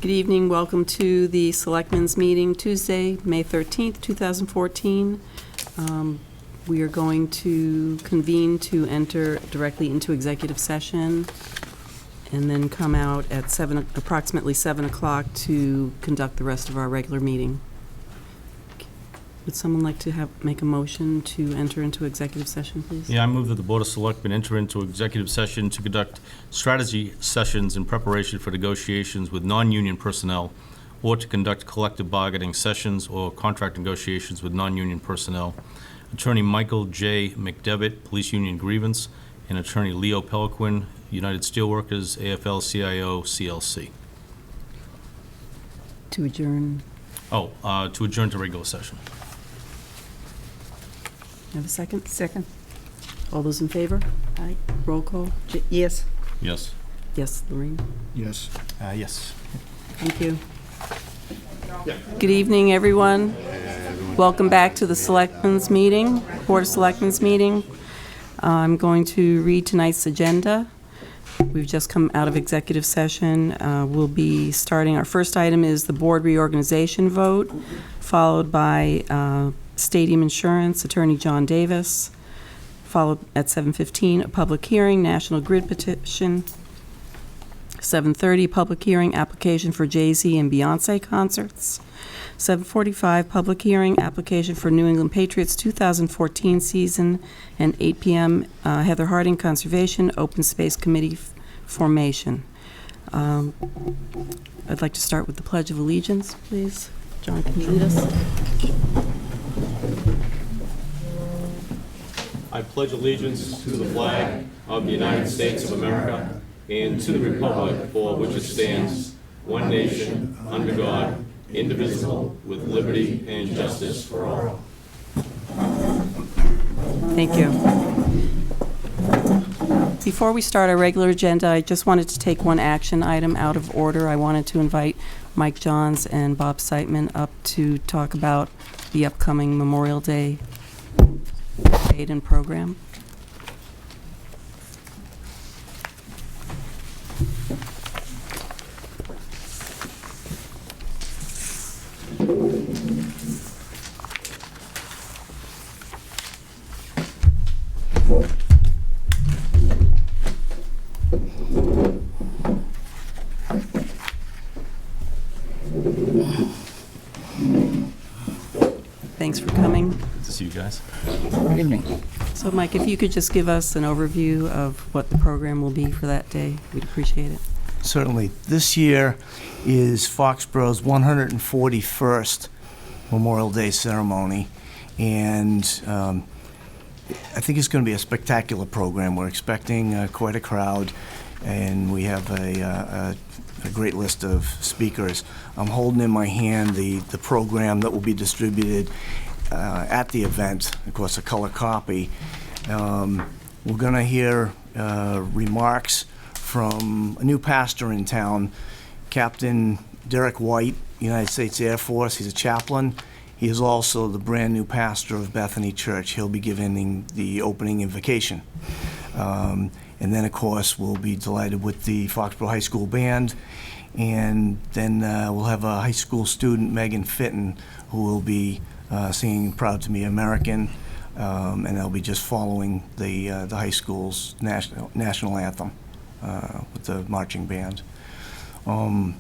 Good evening. Welcome to the Selectmen's meeting Tuesday, May 13th, 2014. We are going to convene to enter directly into executive session and then come out at approximately 7 o'clock to conduct the rest of our regular meeting. Would someone like to make a motion to enter into executive session, please? Yeah, I move that the Board of Selectmen enter into executive session to conduct strategy sessions in preparation for negotiations with non-union personnel, or to conduct collective bargaining sessions or contract negotiations with non-union personnel. Attorney Michael J. McDevitt, Police Union Grievance, and Attorney Leo Peliquin, United Steelworkers, AFL-CIO, CLC. To adjourn. To adjourn to regular session. Have a second? Second. All those in favor? Aye. Roll call? Yes. Yes. Yes, Lorraine? Yes. Yes. Thank you. Good evening, everyone. Welcome back to the Selectmen's meeting, Board of Selectmen's meeting. I'm going to read tonight's agenda. We've just come out of executive session. We'll be starting, our first item is the board reorganization vote, followed by Stadium Insurance, Attorney John Davis, followed at 7:15, a public hearing, National Grid petition, 7:30, public hearing, application for Jay-Z and Beyonce concerts, 7:45, public hearing, application for New England Patriots 2014 season, and 8 p.m., Heather Harding Conservation Open Space Committee formation. I'd like to start with the Pledge of Allegiance, please. John, can you lead us? I pledge allegiance to the flag of the United States of America and to the republic for which it stands, one nation, under God, indivisible, with liberty and justice for all. Thank you. Before we start our regular agenda, I just wanted to take one action item out of order. I wanted to invite Mike Johns and Bob Siteman up to talk about the upcoming Memorial Day parade and program. Thanks for coming. Good to see you guys. Good evening. So, Mike, if you could just give us an overview of what the program will be for that day, we'd appreciate it. Certainly. This year is Foxborough's 141st Memorial Day ceremony, and I think it's going to be a spectacular program. We're expecting quite a crowd, and we have a great list of speakers. I'm holding in my hand the program that will be distributed at the event, of course, a color copy. We're going to hear remarks from a new pastor in town, Captain Derek White, United States Air Force. He's a chaplain. He is also the brand new pastor of Bethany Church. He'll be giving the opening invocation. And then, of course, we'll be delighted with the Foxborough High School Band. And then we'll have a high school student, Megan Fitton, who will be singing Proud to Be American. And they'll be just following the high school's national anthem with the marching band. And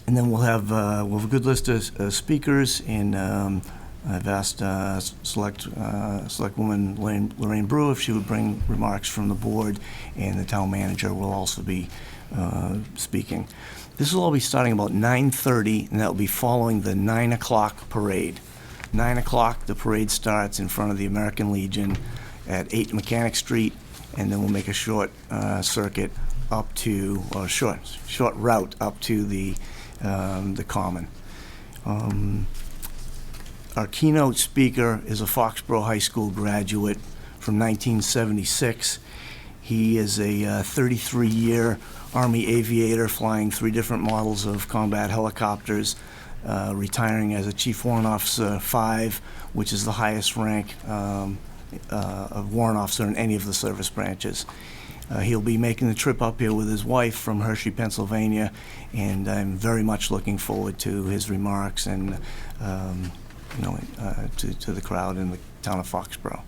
then we'll have a good list of speakers, and I've asked Selectwoman Lorraine Brew if she would bring remarks from the board, and the town manager will also be speaking. This will all be starting about 9:30, and that will be following the 9 o'clock parade. 9 o'clock, the parade starts in front of the American Legion at 8 Mechanic Street, and then we'll make a short circuit up to, or short route up to the Common. Our keynote speaker is a Foxborough High School graduate from 1976. He is a 33-year Army aviator flying 3 different models of combat helicopters, retiring as a Chief Warrant Officer 5, which is the highest rank of warrant officer in any of the service branches. He'll be making the trip up here with his wife from Hershey, Pennsylvania, and I'm very much looking forward to his remarks and, to the crowd in the town of Foxborough.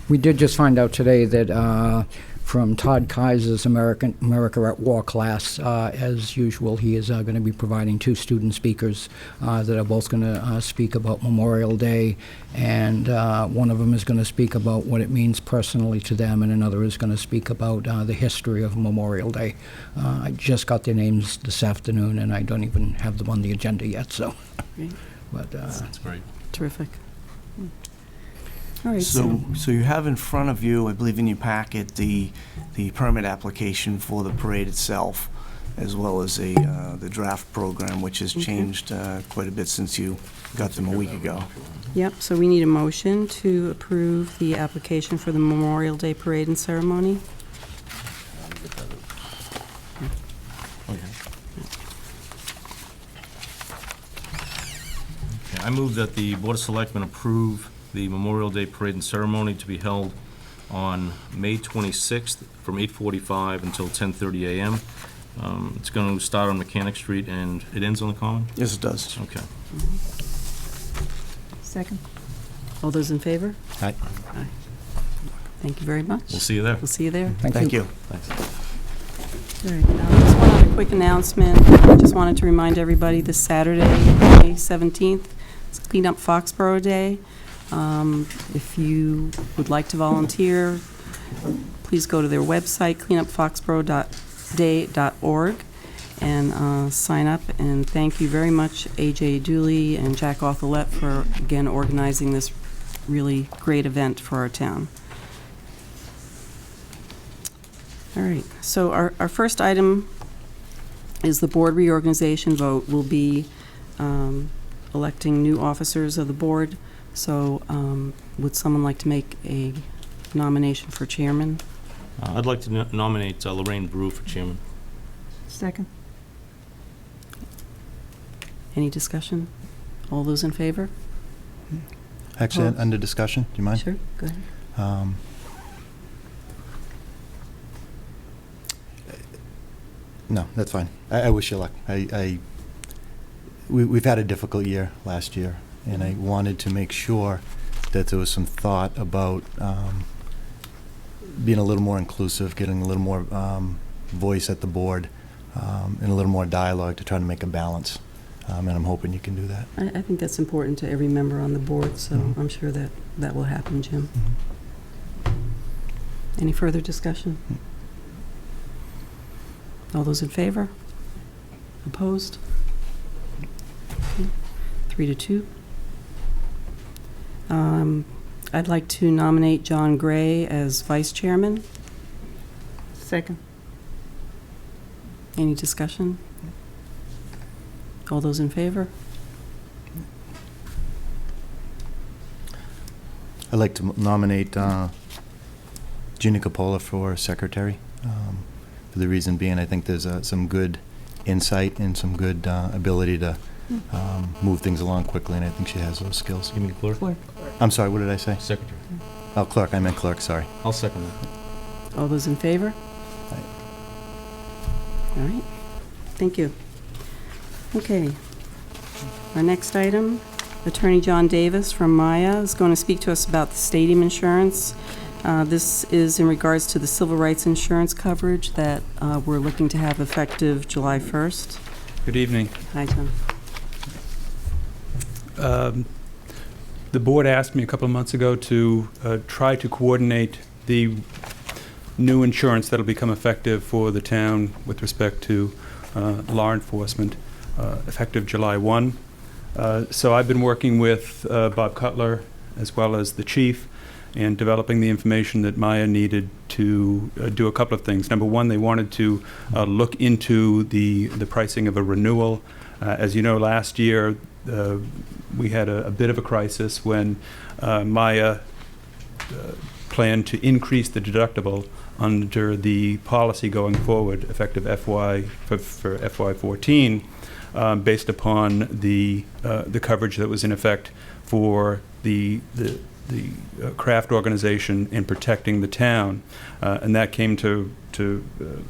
We did just find out today that from Todd Kaiser's America at War class, as usual, he is going to be providing 2 student speakers that are both going to speak about Memorial Day, and one of them is going to speak about what it means personally to them, and another is going to speak about the history of Memorial Day. I just got their names this afternoon, and I don't even have them on the agenda yet, so. Great. But That's great. Terrific. All right, So you have in front of you, I believe in your packet, the permit application for the parade itself, as well as the draft program, which has changed quite a bit since you got them a week ago. Yep, so we need a motion to approve the application for the Memorial Day Parade and Ceremony. Okay, I move that the Board of Selectmen approve the Memorial Day Parade and Ceremony to be held on May 26th from 8:45 until 10:30 a.m. It's going to start on Mechanic Street and it ends on the Common? Yes, it does. Okay. Second. All those in favor? Aye. Aye. Thank you very much. We'll see you there. We'll see you there. Thank you. Thanks. All right, just one other quick announcement. I just wanted to remind everybody this Saturday, May 17th, it's Clean Up Foxborough Day. If you would like to volunteer, please go to their website, cleanupfoxborough.day.org, and sign up. And thank you very much, A.J. Dooley and Jack Authelette, for, again, organizing this really great event for our town. All right, so our first item is the board reorganization vote. We'll be electing new officers of the board. So would someone like to make a nomination for chairman? I'd like to nominate Lorraine Brew for chairman. Second. Any discussion? All those in favor? Actually, Opposed? under discussion, do you mind? Sure, go ahead. No, that's fine. I wish you luck. We've had a difficult year last year, and I wanted to make sure that there was some thought about being a little more inclusive, getting a little more voice at the board, and a little more dialogue to try to make a balance. And I'm hoping you can do that. I think that's important to every member on the board, so I'm sure that will happen, Jim. Any further discussion? All those in favor? Opposed? Okay. 3-2. I'd like to nominate John Gray as vice chairman. Second. Any discussion? All those in favor? I'd like to nominate Gina Coppola for secretary. For the reason being, I think there's some good insight and some good ability to move things along quickly, and I think she has those skills. You mean clerk? Clerk. I'm sorry, what did I say? Secretary. Oh, clerk. I meant clerk, sorry. I'll second that. All those in favor? Aye. All right. Thank you. Okay. Our next item, Attorney John Davis from Maya is going to speak to us about the stadium insurance. This is in regards to the civil rights insurance coverage that we're looking to have effective July 1st. Good evening. Hi, John. The board asked me a couple of months ago to try to coordinate the new insurance that will become effective for the town with respect to law enforcement, effective July 1. So I've been working with Bob Cutler as well as the chief and developing the information that Maya needed to do a couple of things. Number one, they wanted to look into the pricing of a renewal. As you know, last year we had a bit of a crisis when Maya planned to increase the deductible under the policy going forward, effective for FY14, based upon the coverage that was in effect for the craft organization in protecting the town, and that came to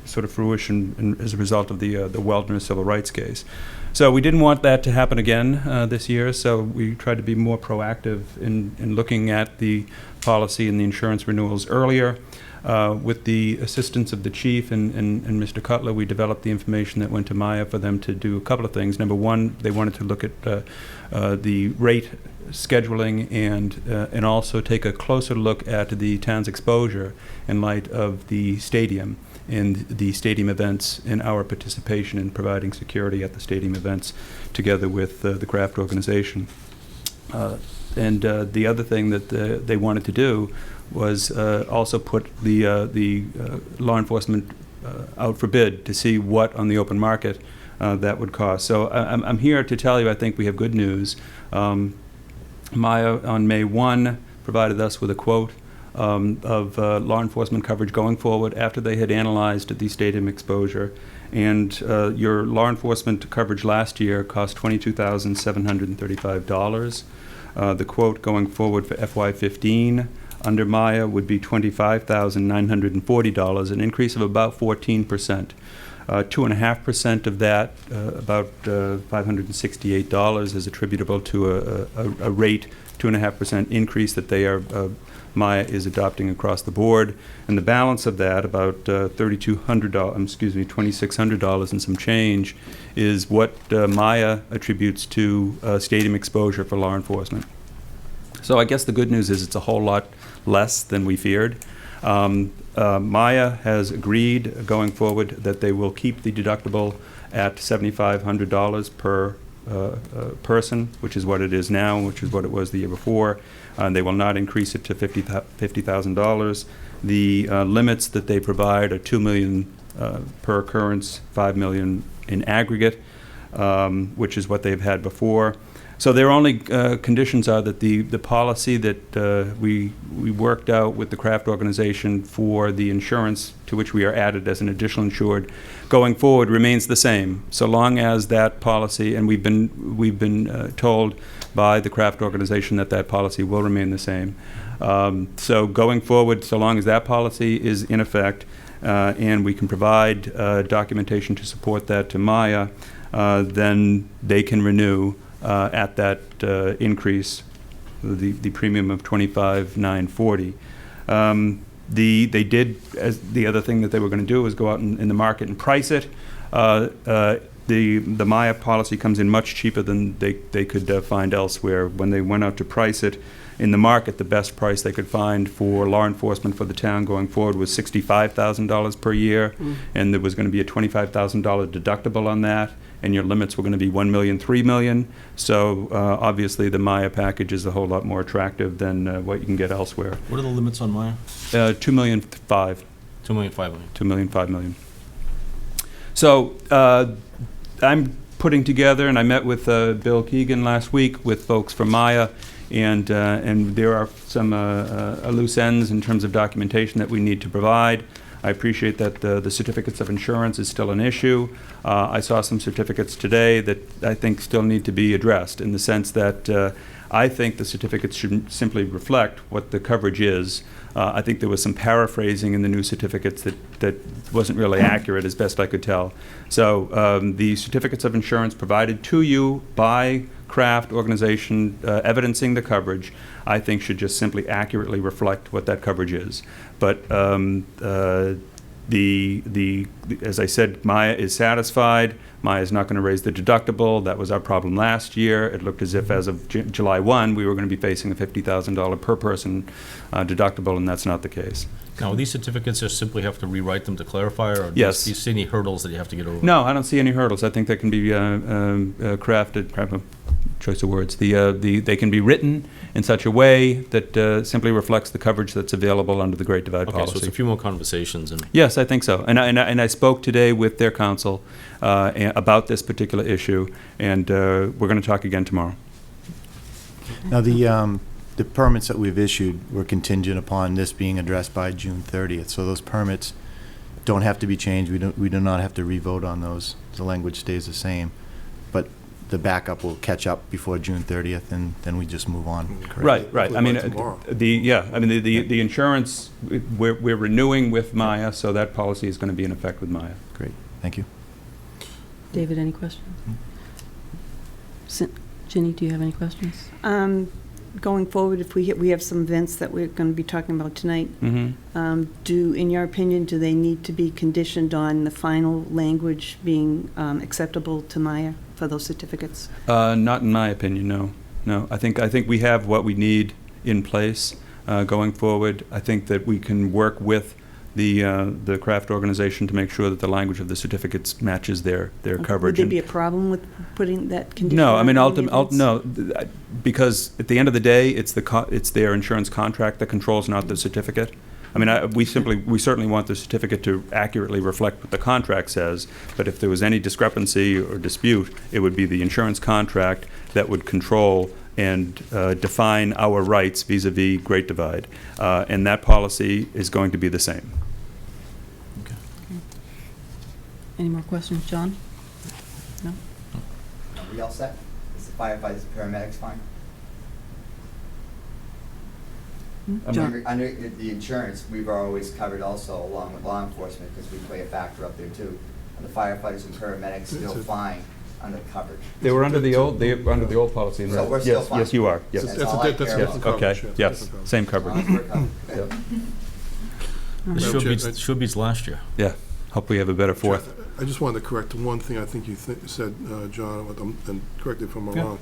sort of fruition as a result of the Weldner civil rights case. So we didn't want that to happen again this year, so we tried to be more proactive in looking at the policy and the insurance renewals earlier. With the assistance of the chief and Mr. Cutler, we developed the information that went to Maya for them to do a couple of things. Number one, they wanted to look at the rate scheduling and also take a closer look at the town's exposure in light of the stadium and the stadium events and our participation in providing security at the stadium events together with the craft organization. And the other thing that they wanted to do was also put the law enforcement out for bid to see what on the open market that would cost. So I'm here to tell you I think we have good news. Maya on May 1 provided us with a quote of law enforcement coverage going forward after they had analyzed the stadium exposure. And your law enforcement coverage last year cost $22,735. The quote going forward for FY15 under Maya would be $25,940, an increase of about 14%. 2.5% of that, about $568, is attributable to a rate 2.5% increase that they are Maya is adopting across the board, and the balance of that, about $2,600 and some change, is what Maya attributes to stadium exposure for law enforcement. So I guess the good news is it's a whole lot less than we feared. Maya has agreed going forward that they will keep the deductible at $7,500 per person, which is what it is now, which is what it was the year before. They will not increase it to $50,000. The limits that they provide are $2 million per occurrence, $5 million in aggregate, which is what they've had before. So their only conditions are that the policy that we worked out with the craft organization for the insurance to which we are added as an additional insured going forward remains the same, so long as that policy, and we've been told by the craft organization that that policy will remain the same. So going forward, so long as that policy is in effect, and we can provide documentation to support that to Maya, then they can renew at that increase, the premium of $25,940. They did, as the other thing that they were going to do was go out in the market and price it. The Maya policy comes in much cheaper than they could find elsewhere. When they went out to price it in the market, the best price they could find for law enforcement for the town going forward was $65,000 per year, and there was going to be a $25,000 deductible on that, and your limits were going to be $1 million, $3 million. So obviously the Maya package is a whole lot more attractive than what you can get elsewhere. What are the limits on Maya? $2 million, $5 million, $5 million. $2 million, $5 million. So I'm putting together, and I met with Bill Keegan last week with folks from Maya, and there are some loose ends in terms of documentation that we need to provide. I appreciate that the certificates of insurance is still an issue. I saw some certificates today that I think still need to be addressed, in the sense that I think the certificates should simply reflect what the coverage is. I think there was some paraphrasing in the new certificates that wasn't really accurate, as best I could tell. So the certificates of insurance provided to you by craft organization evidencing the coverage, I think should just simply accurately reflect what that coverage is. But as I said, Maya is satisfied. Maya is not going to raise the deductible. That was our problem last year. It looked as if as of July 1, we were going to be facing a $50,000 per person deductible, and that's not the case. Now, these certificates just simply have to rewrite them to clarify, or Yes. do you see any hurdles that you have to get over? No, I don't see any hurdles. I think they can be crafted, choice of words. They can be written in such a way that simply reflects the coverage that's available under the Great Divide Okay, policy. so it's a few more conversations. And Yes, I think so. And I spoke today with their counsel about this particular issue, and we're going to talk again tomorrow. Now, the permits that we've issued were contingent upon this being addressed by June 30th. So those permits don't have to be changed. We do not have to re-vote on those. The language stays the same. But the backup will catch up before June 30th, and then we just move on, correct? Right. I mean, Tomorrow. the insurance, we're renewing with Maya, so that policy is going to be in effect with Maya. Great, thank you. David, any questions? Ginny, do you have any questions? Going forward, if we have some events that we're going to be talking about tonight, in your opinion, do they need to be conditioned on the final language being acceptable to Maya for those certificates? Not in my opinion, no. No, I think we have what we need in place going forward. I think that we can work with the craft organization to make sure that the language of the certificates matches their coverage. Would there be a problem with putting that condition? No, I mean, on the events? no, because at the end of the day, it's their insurance contract that controls, not the certificate. I mean, we certainly want the certificate to accurately reflect what the contract says, but if there was any discrepancy or dispute, it would be the insurance contract that would control and define our rights vis-a-vis Great Divide. And that policy is going to be the same. Any more questions, John? No? Are we all set? Is the firefighters, paramedics fine? John? Under the insurance, we've always covered also along with law enforcement because we play a factor up there too. And the firefighters and paramedics still fine under coverage. They were under the old policy. So we're still fine? Yes, you are. Yes. That's all I care different about. coverage. Okay. Yeah, Yes. different Same As long coverage. as we're covered. This should be last year. Yeah. Hope we have a better fourth. I just wanted to correct one thing I think you said, John, and correct me if I'm wrong.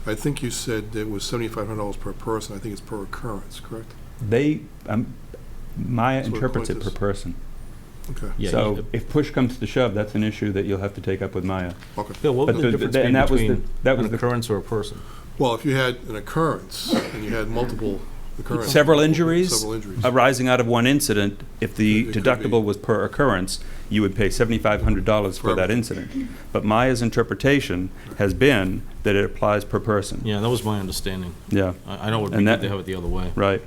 I think you said it was $7,500 per person. I think it's per occurrence, correct? Maya That's what interprets it point per is. person. Okay. Yeah, So if push comes to shove, that's an issue that you'll have to take up with Maya. Okay. Bill, what But was the the- difference and that was between that was an the- occurrence or a person? Well, if you had an occurrence and you had multiple occurrences. Several injuries Several injuries. arising out of one incident, if the It could deductible be. was per occurrence, you would pay $7,500 for that everything. incident. But Maya's interpretation has been that it applies per person. Yeah, that was my understanding. Yeah, I know it would be And good that- to have it the other way. right.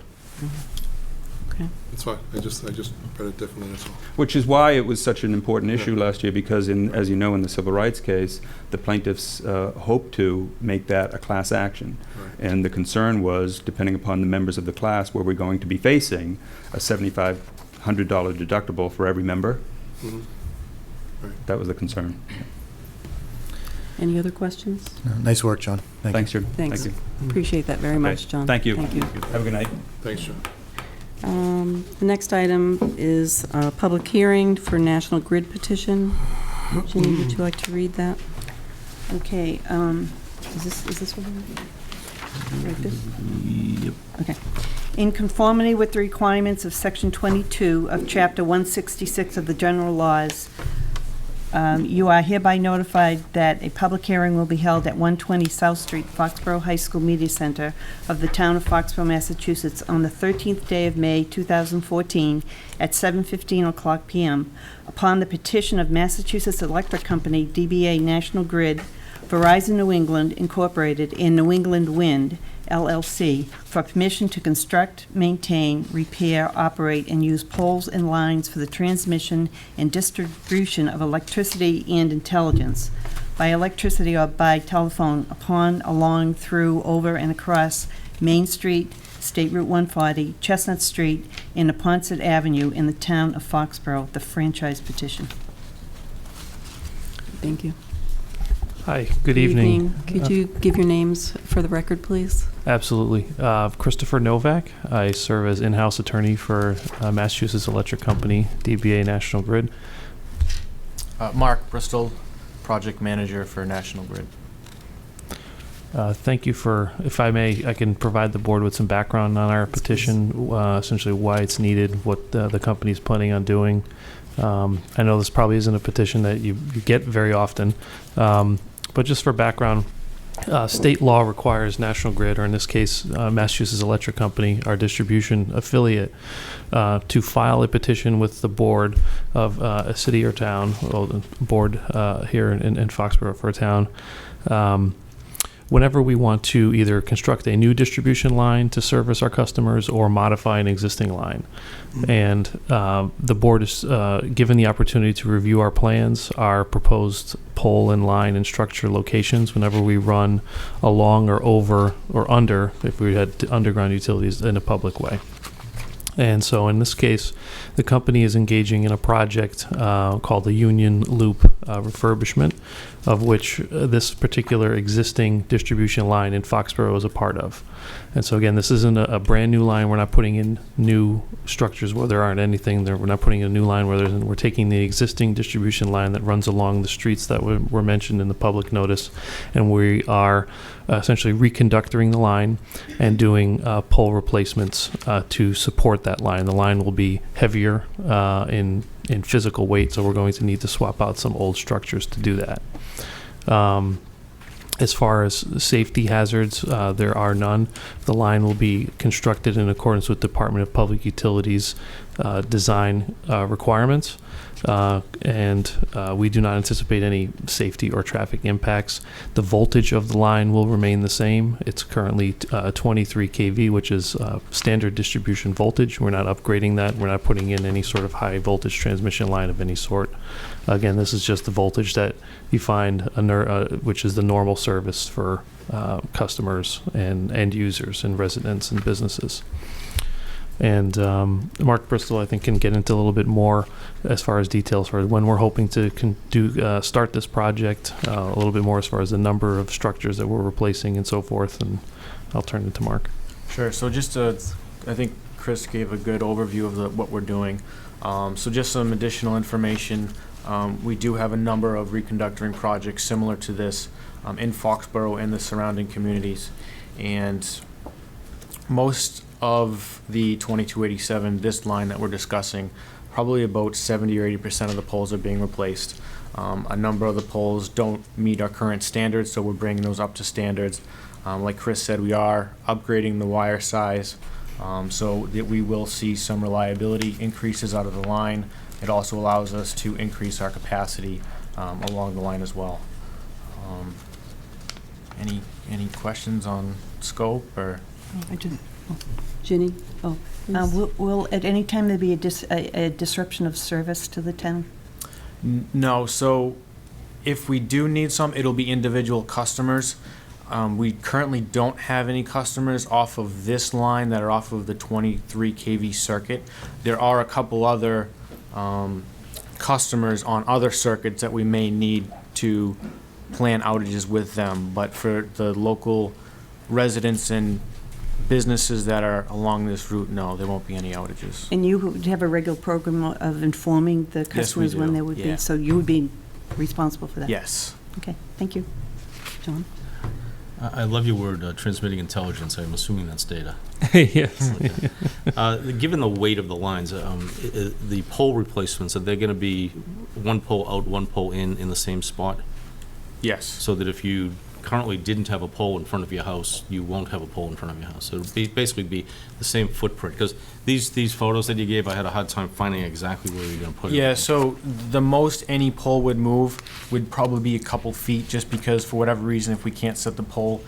Okay. It's fine. I just read it differently, that's all. Which is why it was such an important issue last year, because as you know, in the civil rights case, the plaintiffs hoped to make that a class action. Right. And the concern was, depending upon the members of the class, were we going to be facing a $7,500 deductible for every member? Mhm. Right. That was the concern. Any other questions? Nice work, John. Thank you. Thanks, Judy. Thanks. Thank you. Appreciate that very Okay. much, John. Thank you. Thank you. Have a good night. Thanks, John. The next item is a public hearing for National Grid petition. Ginny, would you like to read that? Okay, is this what we're like this? Yep. Okay. In conformity with the requirements of Section 22 of Chapter 166 of the General Laws, you are hereby notified that a public hearing will be held at 120 South Street, Foxborough High School Media Center of the town of Foxborough, Massachusetts, on the 13th day of May, 2014, at 7:15 p.m., upon the petition of Massachusetts Electric Company, DBA National Grid, Verizon New England Incorporated, and New England Wind, LLC, for permission to construct, maintain, repair, operate, and use poles and lines for the transmission and distribution of electricity and intelligence by electricity or by telephone upon, along, through, over, and across Main Street, State Route 140, Chestnut Street, and Neponset Avenue in the town of Foxborough, the franchise petition. Thank you. Hi, good evening. Could you give your names for the record, please? Absolutely. Christopher Novak. I serve as in-house attorney for Massachusetts Electric Company, DBA National Grid. Mark Bristol, project manager for National Grid. Thank you for, if I may, I can provide the board with some background on our petition, essentially why it's needed, what the company's planning on doing. I know this probably isn't a petition that you get very often, but just for background, state law requires National Grid, or in this case, Massachusetts Electric Company, our distribution affiliate, to file a petition with the board of a city or town, well, the board here in Foxborough for a town, whenever we want to either construct a new distribution line to service our customers or modify an existing line. And the board is given the opportunity to review our plans, our proposed pole and line and structure locations whenever we run along or over or under, if we had underground utilities in a public way. And so in this case, the company is engaging in a project called the Union Loop refurbishment, of which this particular existing distribution line in Foxborough is a part of. And so again, this isn't a brand new line. We're not putting in new structures where there aren't anything there. We're not putting in a new line where there isn't. We're taking the existing distribution line that runs along the streets that were mentioned in the public notice, and we are essentially reconductoring the line and doing pole replacements to support that line. The line will be heavier in physical weight, so we're going to need to swap out some old structures to do that. As far as safety hazards, there are none. The line will be constructed in accordance with Department of Public Utilities design requirements, and we do not anticipate any safety or traffic impacts. The voltage of the line will remain the same. It's currently 23 kV, which is standard distribution voltage. We're not upgrading that. We're not putting in any sort of high voltage transmission line of any sort. Again, this is just the voltage that you find, which is the normal service for customers and end users and residents and businesses. And Mark Bristol, I think, can get into a little bit more as far as details for when we're hoping to start this project, a little bit more as far as the number of structures that we're replacing and so forth. And I'll turn it to Mark. Sure. So just I think Chris gave a good overview of what we're doing. So just some additional information. We do have a number of reconductoring projects similar to this in Foxborough and the surrounding communities. And most of the 2287, this line that we're discussing, probably about 70 or 80% of the poles are being replaced. A number of the poles don't meet our current standards, so we're bringing those up to standards. Like Chris said, we are upgrading the wire size so that we will see some reliability increases out of the line. It also allows us to increase our capacity along the line as well. Any questions on scope or? I didn't. Ginny? Will at any time there be a disruption of service to the town? No. So if we do need some, it'll be individual customers. We currently don't have any customers off of this line that are off of the 23 kV circuit. There are a couple other customers on other circuits that we may need to plan outages with them, but for the local residents and businesses that are along this route, no, there won't be any outages. And you would have a regular program of informing the customers when there would be, so you would be responsible for that? Yes. Okay, thank you. John? I love your word, transmitting intelligence. I'm assuming that's data. Yes. Given the weight of the lines, the pole replacements, are they going to be one pole out, one pole in the same spot? Yes. So that if you currently didn't have a pole in front of your house, you won't have a pole in front of your house. So it'll basically be the same footprint. Because these photos that you gave, I had a hard time finding exactly where you're going to put it. Yeah, so the most any pole would move would probably be a couple feet, just because for whatever reason, if we can't set the pole,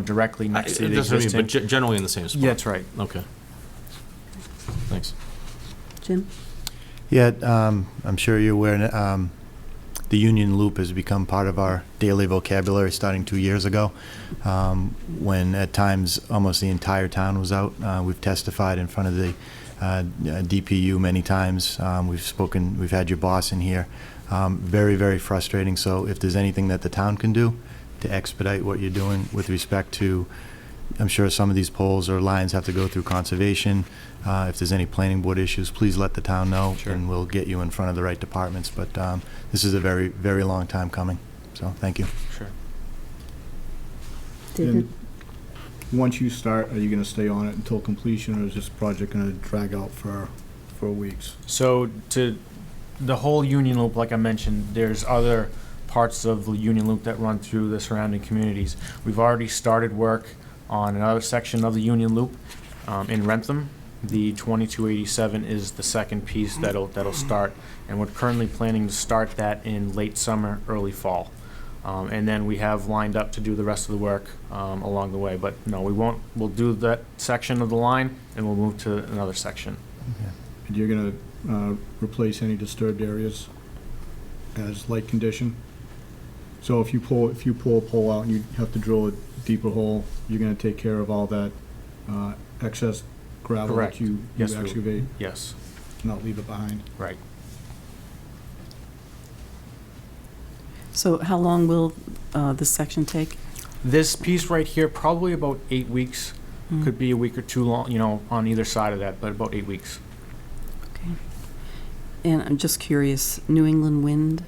directly next to the existing. But generally in the same spot. Yeah, that's right. Okay. Thanks. Jim? Yeah, I'm sure you're aware, the Union Loop has become part of our daily vocabulary starting 2 years ago, when at times almost the entire town was out. We've testified in front of the DPU many times. We've had your boss in here. Very, very frustrating. So if there's anything that the town can do to expedite what you're doing with respect to, I'm sure some of these poles or lines have to go through conservation. If there's any planning board issues, please let the town know, Sure. and we'll get you in front of the right departments. But this is a very, very long time coming. So thank you. Sure. David? Once you start, are you going to stay on it until completion, or is this project going to drag out for weeks? So to the whole Union Loop, like I mentioned, there's other parts of the Union Loop that run through the surrounding communities. We've already started work on another section of the Union Loop in Rentham. The 2287 is the second piece that'll start, and we're currently planning to start that in late summer, early fall. And then we have lined up to do the rest of the work along the way. But no, we won't. We'll do that section of the line, and we'll move to another section. And you're gonna replace any disturbed areas as light condition? So if you pull a pole out and you have to drill a deeper hole, you're gonna take care of all that excess gravel Correct. that you Yes, excavate, Yes, not leave it behind? right. So how long will this section take? This piece right here, probably about 8 weeks. Mm. Could be a week or two long, on either side of that, but about 8 weeks. Okay. And I'm just curious, New England wind,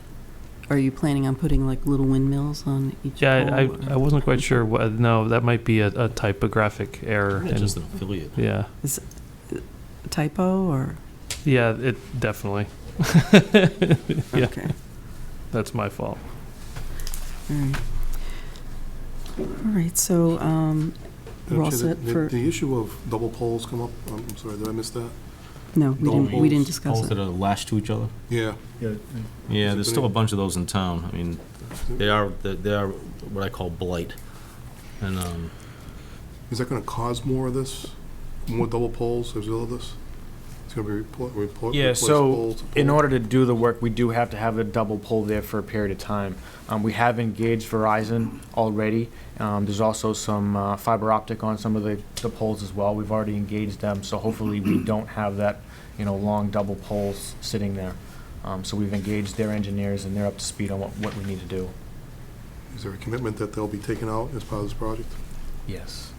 are you planning on putting like little windmills on each Yeah, pole? I wasn't quite sure. No, that might be a typographic error. Yeah, just an affiliate. Yeah. Is it a typo or? Yeah, it definitely. Yeah, Okay. that's my fault. All right. All right, so we're all Chair, set for, the issue of double poles come up, I'm sorry, did I miss that? no, we double didn't poles, discuss Poles that it. are lashed to each other. Yeah. Yeah, Yeah, Is there's it still a gonna- bunch of those in town. I mean, they are what I call blight. And Is that gonna cause more of this? More double poles as well as this? It's gonna be Yeah, replace so pole to in pole? order to do the work, we do have to have a double pole there for a period of time. We have engaged Verizon already. There's also some fiber optic on some of the poles as well. We've already engaged them, so hopefully we don't have that, long double poles sitting there. So we've engaged their engineers, and they're up to speed on what we need to do. Is there a commitment that they'll be taken out as part of this project? Yes.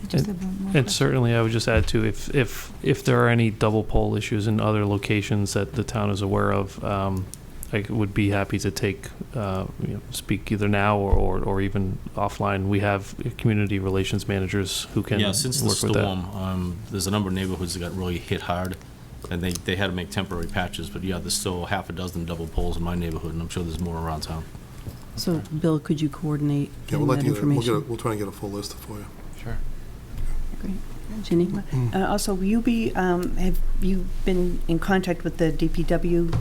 I just have one more And question. certainly, I would just add too, if there are any double pole issues in other locations that the town is aware of, I would be happy to speak either now or even offline. We have community relations managers who can yeah, since the work with that. storm, there's a number of neighborhoods that got really hit hard, and they had to make temporary patches. But yeah, there's still half a dozen double poles in my neighborhood, and I'm sure there's more around town. So, Bill, could you coordinate Yeah, getting we'll like that to get, information? we'll try and get a full list for you. Sure. Great. Ginny? Also, will you be, have you been in contact with the DPW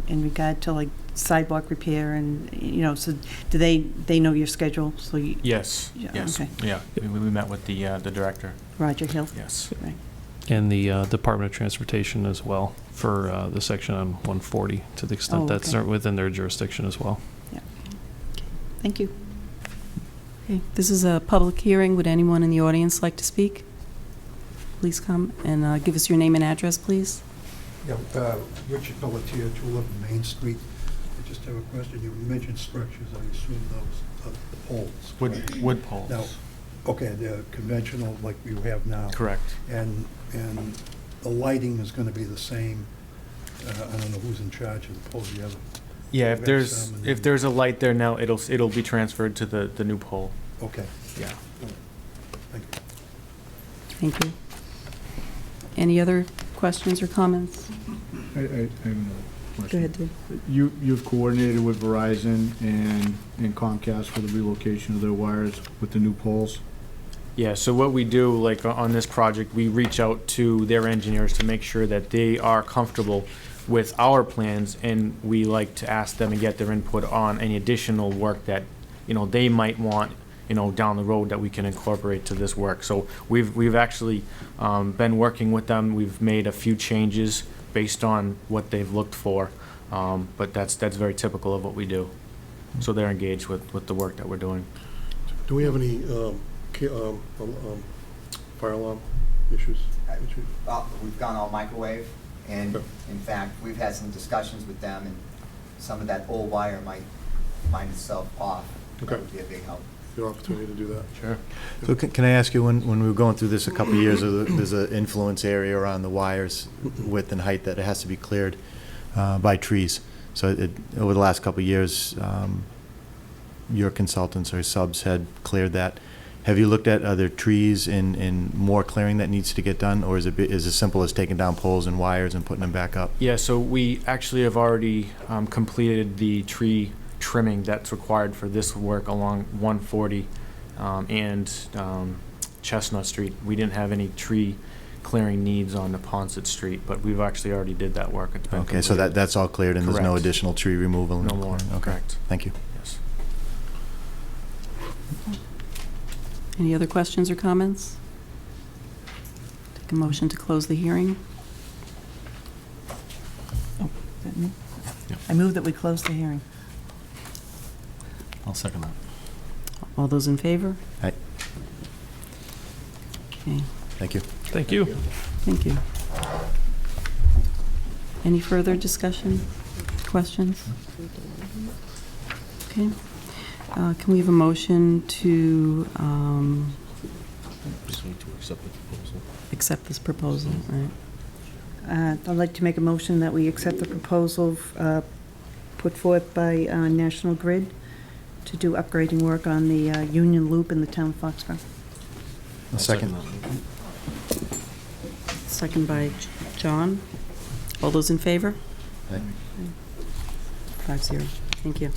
in regard to like sidewalk repair and, so do they know your schedule? So you, Yes. Yeah, Yes. okay. Yeah. We met with the director. Roger Hill? Yes. Right. And the Department of Transportation as well for the section on 140, to the extent Oh, that's okay. within their jurisdiction as well. Thank you. Okay, this is a public hearing. Would anyone in the audience like to speak? Please come and give us your name and address, please. Yeah, Richard Pelletier, 211 Main Street. I just have a question. You mentioned structures. I assume those are poles. Wood poles. Now, okay, they're conventional like you have now. Correct. And the lighting is going to be the same. I don't know who's in charge of the poles. You have Yeah, Red if salmon. there's a light there now, it'll be transferred to the new pole. okay. Yeah. Thank you. Thank you. Any other questions or comments? I have another question. Go ahead, Dave. You've coordinated with Verizon and Comcast for the relocation of their wires with the new poles? Yeah, so what we do, like on this project, we reach out to their engineers to make sure that they are comfortable with our plans, and we like to ask them and get their input on any additional work that, they might want, down the road that we can incorporate to this work. So we've actually been working with them. We've made a few changes based on what they've looked for, but that's very typical of what we do. So they're engaged with the work that we're doing. Do we have any fire alarm issues? We've gone all microwave, and Okay. in fact, we've had some discussions with them, and some of that old wire might find itself off. Okay. That would be a big help. Your opportunity to do that? Sure. So can I ask you, when we were going through this a couple of years, there's an influence area around the wires, width and height, that it has to be cleared by trees. So over the last couple of years, your consultants or subs had cleared that. Have you looked at other trees and more clearing that needs to get done, or is it as simple as taking down poles and wires and putting them back up? Yeah, so we actually have already completed the tree trimming that's required for this work along 140 and Chestnut Street. We didn't have any tree clearing needs on Neponset Street, but we've actually already did that work. It's been Okay, so completed. that's all cleared, and there's no Correct. additional tree removal? No more, Okay, correct. thank you. Yes. Any other questions or comments? Take a motion to close the hearing. Oh, is that me? Yep. I move that we close the hearing. I'll second that. All those in favor? Aye. Okay, Thank you. Thank you. thank you. Any further discussion, questions? Okay. Can we have a motion to Just need to accept the proposal. accept this proposal, right? I'd like to make a motion that we accept the proposal put forth by National Grid to do upgrading work on the Union Loop in the town of Foxborough. A second. Second by John. All those in favor? Aye. 5-0. Thank you.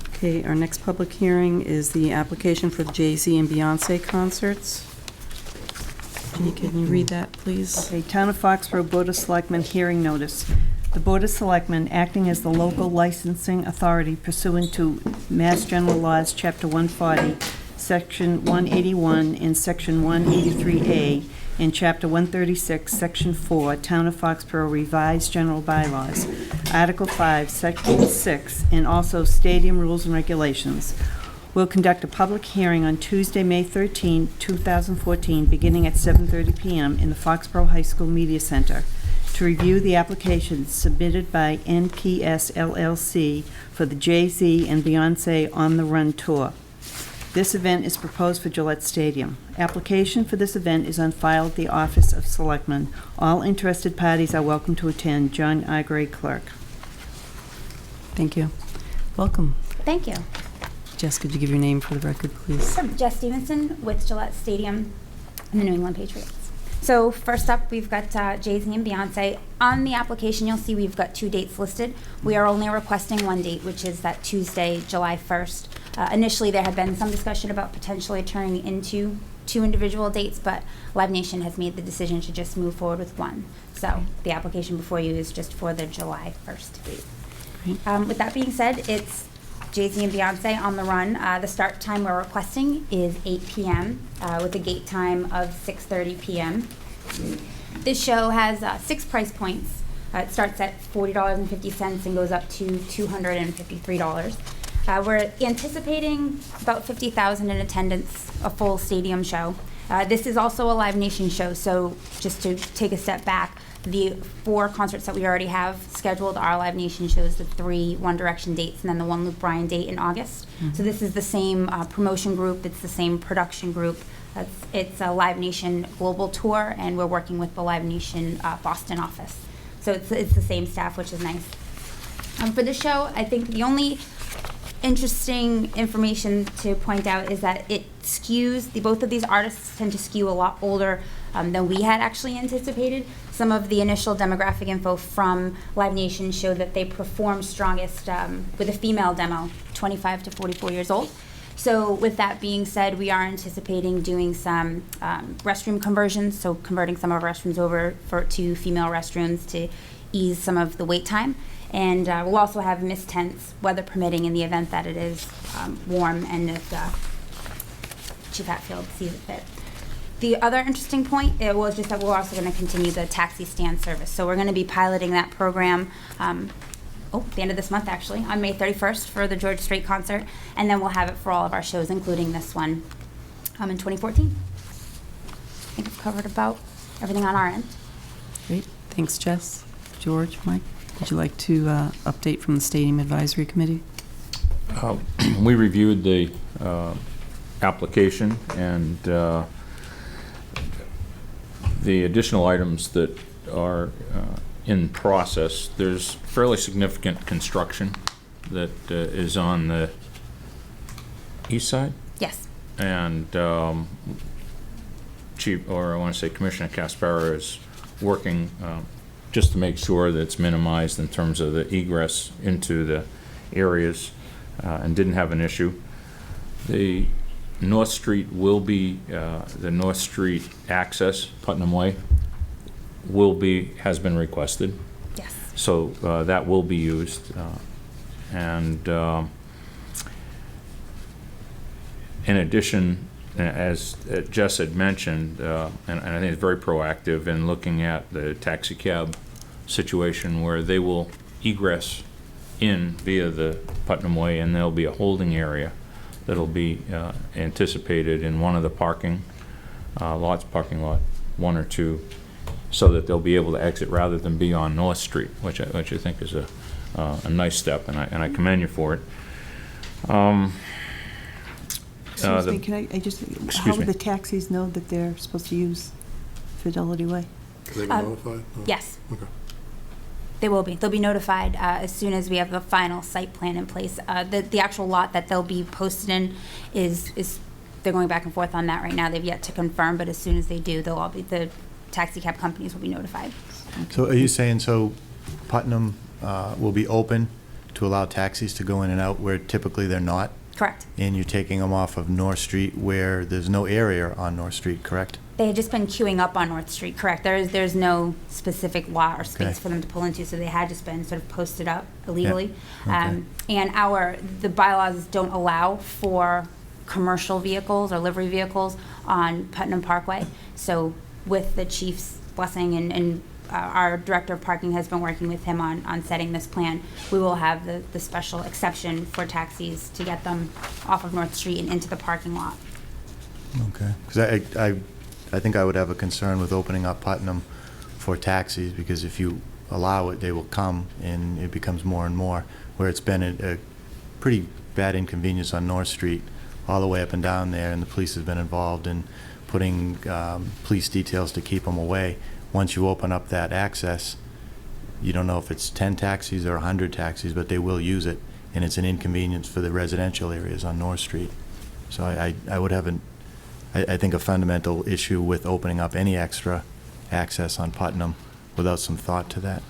Okay, our next public hearing is the application for the Jay-Z and Beyonce concerts. Jenny, can you read that, please? Okay, Town of Foxborough Board of Selectmen hearing notice. The Board of Selectmen, acting as the local licensing authority pursuant to Mass General Laws, Chapter 140, Section 181, and Section 183A, and Chapter 136, Section 4, Town of Foxborough Revised General Bylaws, Article 5, Section 6, and also Stadium Rules and Regulations, will conduct a public hearing on Tuesday, May 13, 2014, beginning at 7:30 p.m. in the Foxborough High School Media Center to review the applications submitted by NPS LLC for the Jay-Z and Beyonce On the Run tour. This event is proposed for Gillette Stadium. Application for this event is on file at the Office of Selectmen. All interested parties are welcome to attend. John I. Gray, Clerk. Thank you. Welcome. Thank you. Jess, could you give your name for the record, please? I'm Jess Stevenson with Gillette Stadium and the New England Patriots. So first up, we've got Jay-Z and Beyonce. On the application, you'll see we've got 2 dates listed. We are only requesting 1 date, which is that Tuesday, July 1st. Initially, there had been some discussion about potentially turning into 2 individual dates, but Live Nation has made the decision to just move forward with 1. So the application before you is just for the July 1st date. Great. With that being said, it's Jay-Z and Beyonce On the Run. The start time we're requesting is 8 p.m. With a gate time of 6:30 p.m. This show has 6 price points. It starts at $40.50 and goes up to $253. We're anticipating about 50,000 in attendance, a full stadium show. This is also a Live Nation show, so just to take a step back, the 4 concerts that we already have scheduled are Live Nation shows, the 3 One Direction dates, and then the 1 Luke Bryan date in August. Mm-hmm. So this is the same promotion group, it's the same production group. It's a Live Nation global tour, and we're working with the Live Nation Boston office. So it's the same staff, which is nice. For the show, I think the only interesting information to point out is that it skews, both of these artists tend to skew a lot older than we had actually anticipated. Some of the initial demographic info from Live Nation show that they perform strongest with a female demo, 25 to 44 years old. So with that being said, we are anticipating doing some restroom conversions, so converting some of our restrooms over to female restrooms to ease some of the wait time. And we'll also have mist tents, weather permitting, in the event that it is warm and if Chief Hatfield sees it fit. The other interesting point was just that we're also going to continue the taxi stand service. So we're going to be piloting that program the end of this month, actually, on May 31st for the George Strait concert. And then we'll have it for all of our shows, including this one in 2014. I think we've covered about everything on our end. Great. Thanks, Jess. George, Mike, would you like to update from the Stadium Advisory Committee? We reviewed the application and the additional items that are in process. There's fairly significant construction that is on the east side. Yes. And Commissioner Caspara is working just to make sure that it's minimized in terms of the egress into the areas and didn't have an issue. The North Street will be, the North Street access, Putnam Way, has been requested. Yes. So that will be used. And in addition, as Jess had mentioned, and I think it's very proactive in looking at the taxi cab situation where they will egress in via the Putnam Way, and there'll be a holding area that'll be anticipated in one of the parking lots, parking lot 1 or 2, so that they'll be able to exit rather than be on North Street, which I think is a nice step, and I commend you for it. Excuse me, can I just, how me. will the taxis know that they're supposed to use Fidelity Way? Have they been notified? No. Yes. Okay. They will be. They'll be notified as soon as we have the final site plan in place. The actual lot that they'll be posted in is they're going back and forth on that right now. They've yet to confirm, but as soon as they do, the taxi cab companies will be notified. So are you saying, so Putnam will be open to allow taxis to go in and out where typically they're not? Correct. And you're taking them off of North Street where there's no area on North Street, correct? They had just been queuing up on North Street, correct? There's no specific lot or space Okay. for them to pull into, so they had just been sort of posted up illegally. Yeah. Okay. And the bylaws don't allow for commercial vehicles or livery vehicles on Putnam Parkway. So with the chief's blessing and our director of parking has been working with him on setting this plan, we will have the special exception for taxis to get them off of North Street and into the parking lot. Okay. Because I think I would have a concern with opening up Putnam for taxis, because if you allow it, they will come, and it becomes more and more, where it's been a pretty bad inconvenience on North Street all the way up and down there, and the police has been involved in putting police details to keep them away. Once you open up that access, you don't know if it's 10 taxis or 100 taxis, but they will use it, and it's an inconvenience for the residential areas on North Street. So I would have I think a fundamental issue with opening up any extra access on Putnam without some thought to that.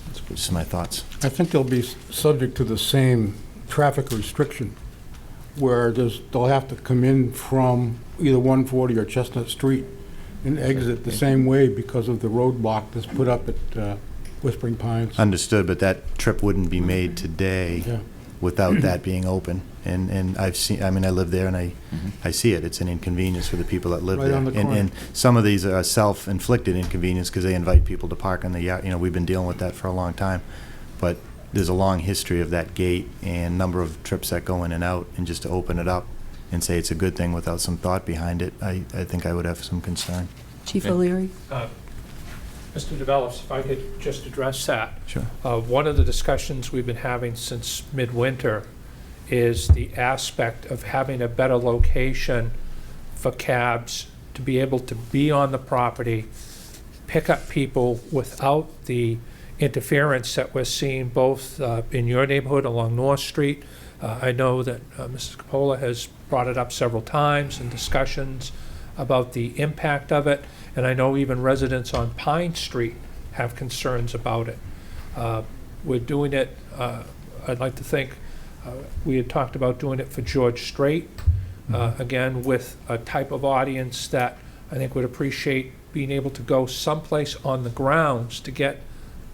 That's just my thoughts. I think they'll be subject to the same traffic restriction, where they'll have to come in from either 140 or Chestnut Street and exit the same way because of the roadblock that's put up at Whispering Pines. Understood, but that trip wouldn't be made today Yeah. without that being open. And I've seen, I mean, I live there, and I see it. It's an inconvenience for the people that live Right there. on the corner. And some of these are self-inflicted inconvenience because they invite people to park in the yard. You know, we've been dealing with that for a long time. But there's a long history of that gate and number of trips that go in and out, and just to open it up and say it's a good thing without some thought behind it, I think I would have some concern. Chief O'Leary? Mr. DeVellis, if I could just address that. Sure. One of the discussions we've been having since midwinter is the aspect of having a better location for cabs to be able to be on the property, pick up people without the interference that we're seeing both in your neighborhood along North Street. I know that Mrs. Coppola has brought it up several times in discussions about the impact of it, and I know even residents on Pine Street have concerns about it. We're doing it, I'd like to think, we had talked about doing it for George Strait, again, with a type of audience that I think would appreciate being able to go someplace on the grounds to get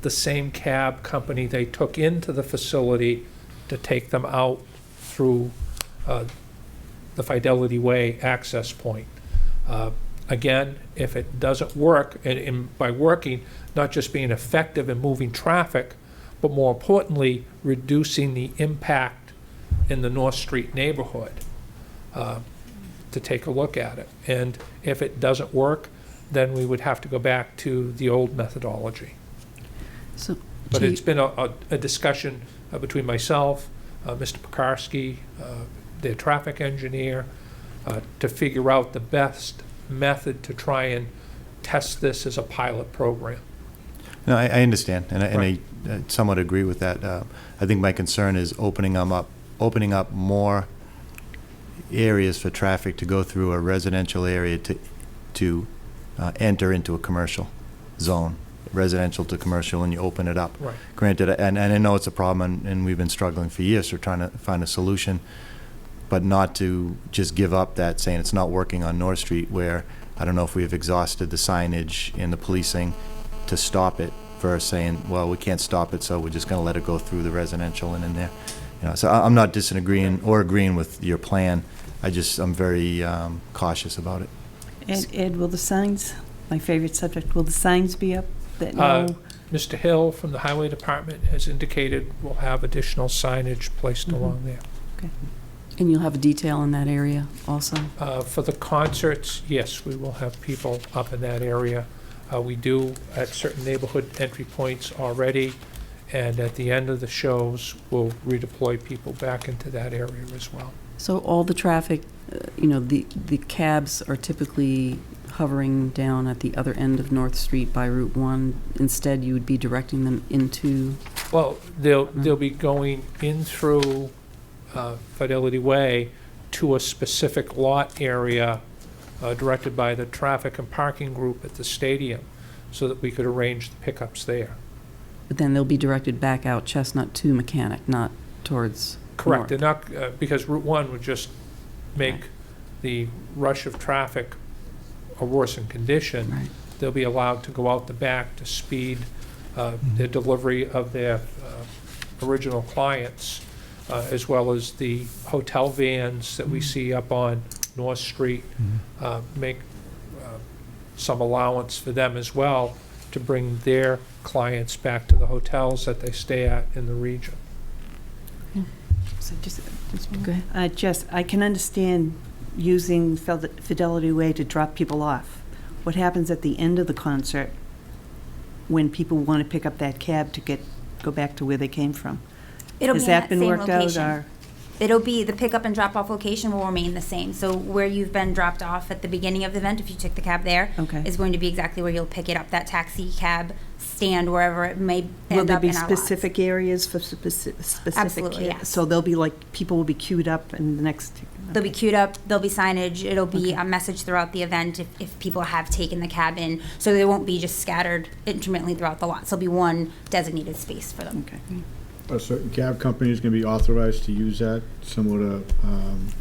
the same cab company they took into the facility to take them out through the Fidelity Way access point. Again, if it doesn't work, and by working, not just being effective in moving traffic, but more importantly, reducing the impact in the North Street neighborhood, to take a look at it. And if it doesn't work, then we would have to go back to the old methodology. So, But Chief- it's been a discussion between myself, Mr. Pekarsky, their traffic engineer, to figure out the best method to try and test this as a pilot program. No, I understand, and Right. I somewhat agree with that. I think my concern is opening up more areas for traffic to go through a residential area to enter into a commercial zone, residential to commercial, and you open it up. Right. Granted, and I know it's a problem, and we've been struggling for years. We're trying to find a solution. but not to just give up that, saying it's not working on North Street, where I don't know if we've exhausted the signage and the policing to stop it, versus saying, well, we can't stop it, so we're just going to let it go through the residential and in there. So I'm not disagreeing or agreeing with your plan. I'm very cautious about it. Ed, will the signs, my favorite subject, will the signs be up that no? Mr. Hill from the Highway Department has indicated we'll have additional signage placed along there. Okay. And you'll have a detail in that area also? For the concerts, yes, we will have people up in that area. We do at certain neighborhood entry points already, and at the end of the shows, we'll redeploy people back into that area as well. So all the traffic, the cabs are typically hovering down at the other end of North Street by Route 1. Instead, you would be directing them into... Well, they'll be going in through Fidelity Way to a specific lot area directed by the traffic and parking group at the stadium so that we could arrange the pickups there. But then they'll be directed back out Chestnut to Mechanic, not towards Correct. north. They're not, because Route 1 would just make the rush of traffic a worsened condition. Right. They'll be allowed to go out the back to speed their delivery of their original clients, as well as the hotel vans that we see up on North Street, make some allowance for them as well to bring their clients back to the hotels that they stay at in the region. So go ahead. Jess, I can understand using Fidelity Way to drop people off. What happens at the end of the concert when people want to pick up that cab to go back to where they came from? It'll Has be in that been same worked out, location. or? It'll be, the pickup and drop-off location will remain the same. So where you've been dropped off at the beginning of the event, if you took the cab there, Okay. is going to be exactly where you'll pick it up, that taxi cab stand, wherever it may Will end there up be in our lots. specific areas for specific? Absolutely, yes. So they'll be like, people will be queued up in the next? They'll be queued up, there'll be signage, it'll be a message throughout the event if people have taken the cab in, so they won't be just scattered intermittently throughout the lots. There'll be one designated space for them. Okay. Are certain cab companies going to be authorized to use that, similar to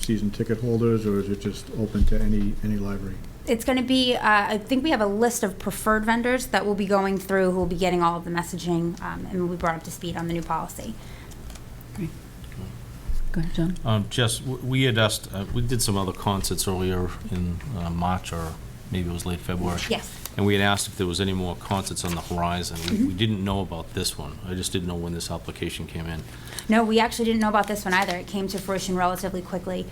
season ticket holders, or is it just open to any library? It's going to be, I think we have a list of preferred vendors that we'll be going through, who will be getting all of the messaging, and will be brought up to speed on the new policy. Go ahead, John. Jess, we had asked, we did some other concerts earlier in March, or maybe it was late February. Yes. And we had asked if there was any more concerts on the horizon. We didn't know about this one. I just didn't know when this application came in. No, we actually didn't know about this one either. It came to fruition relatively quickly.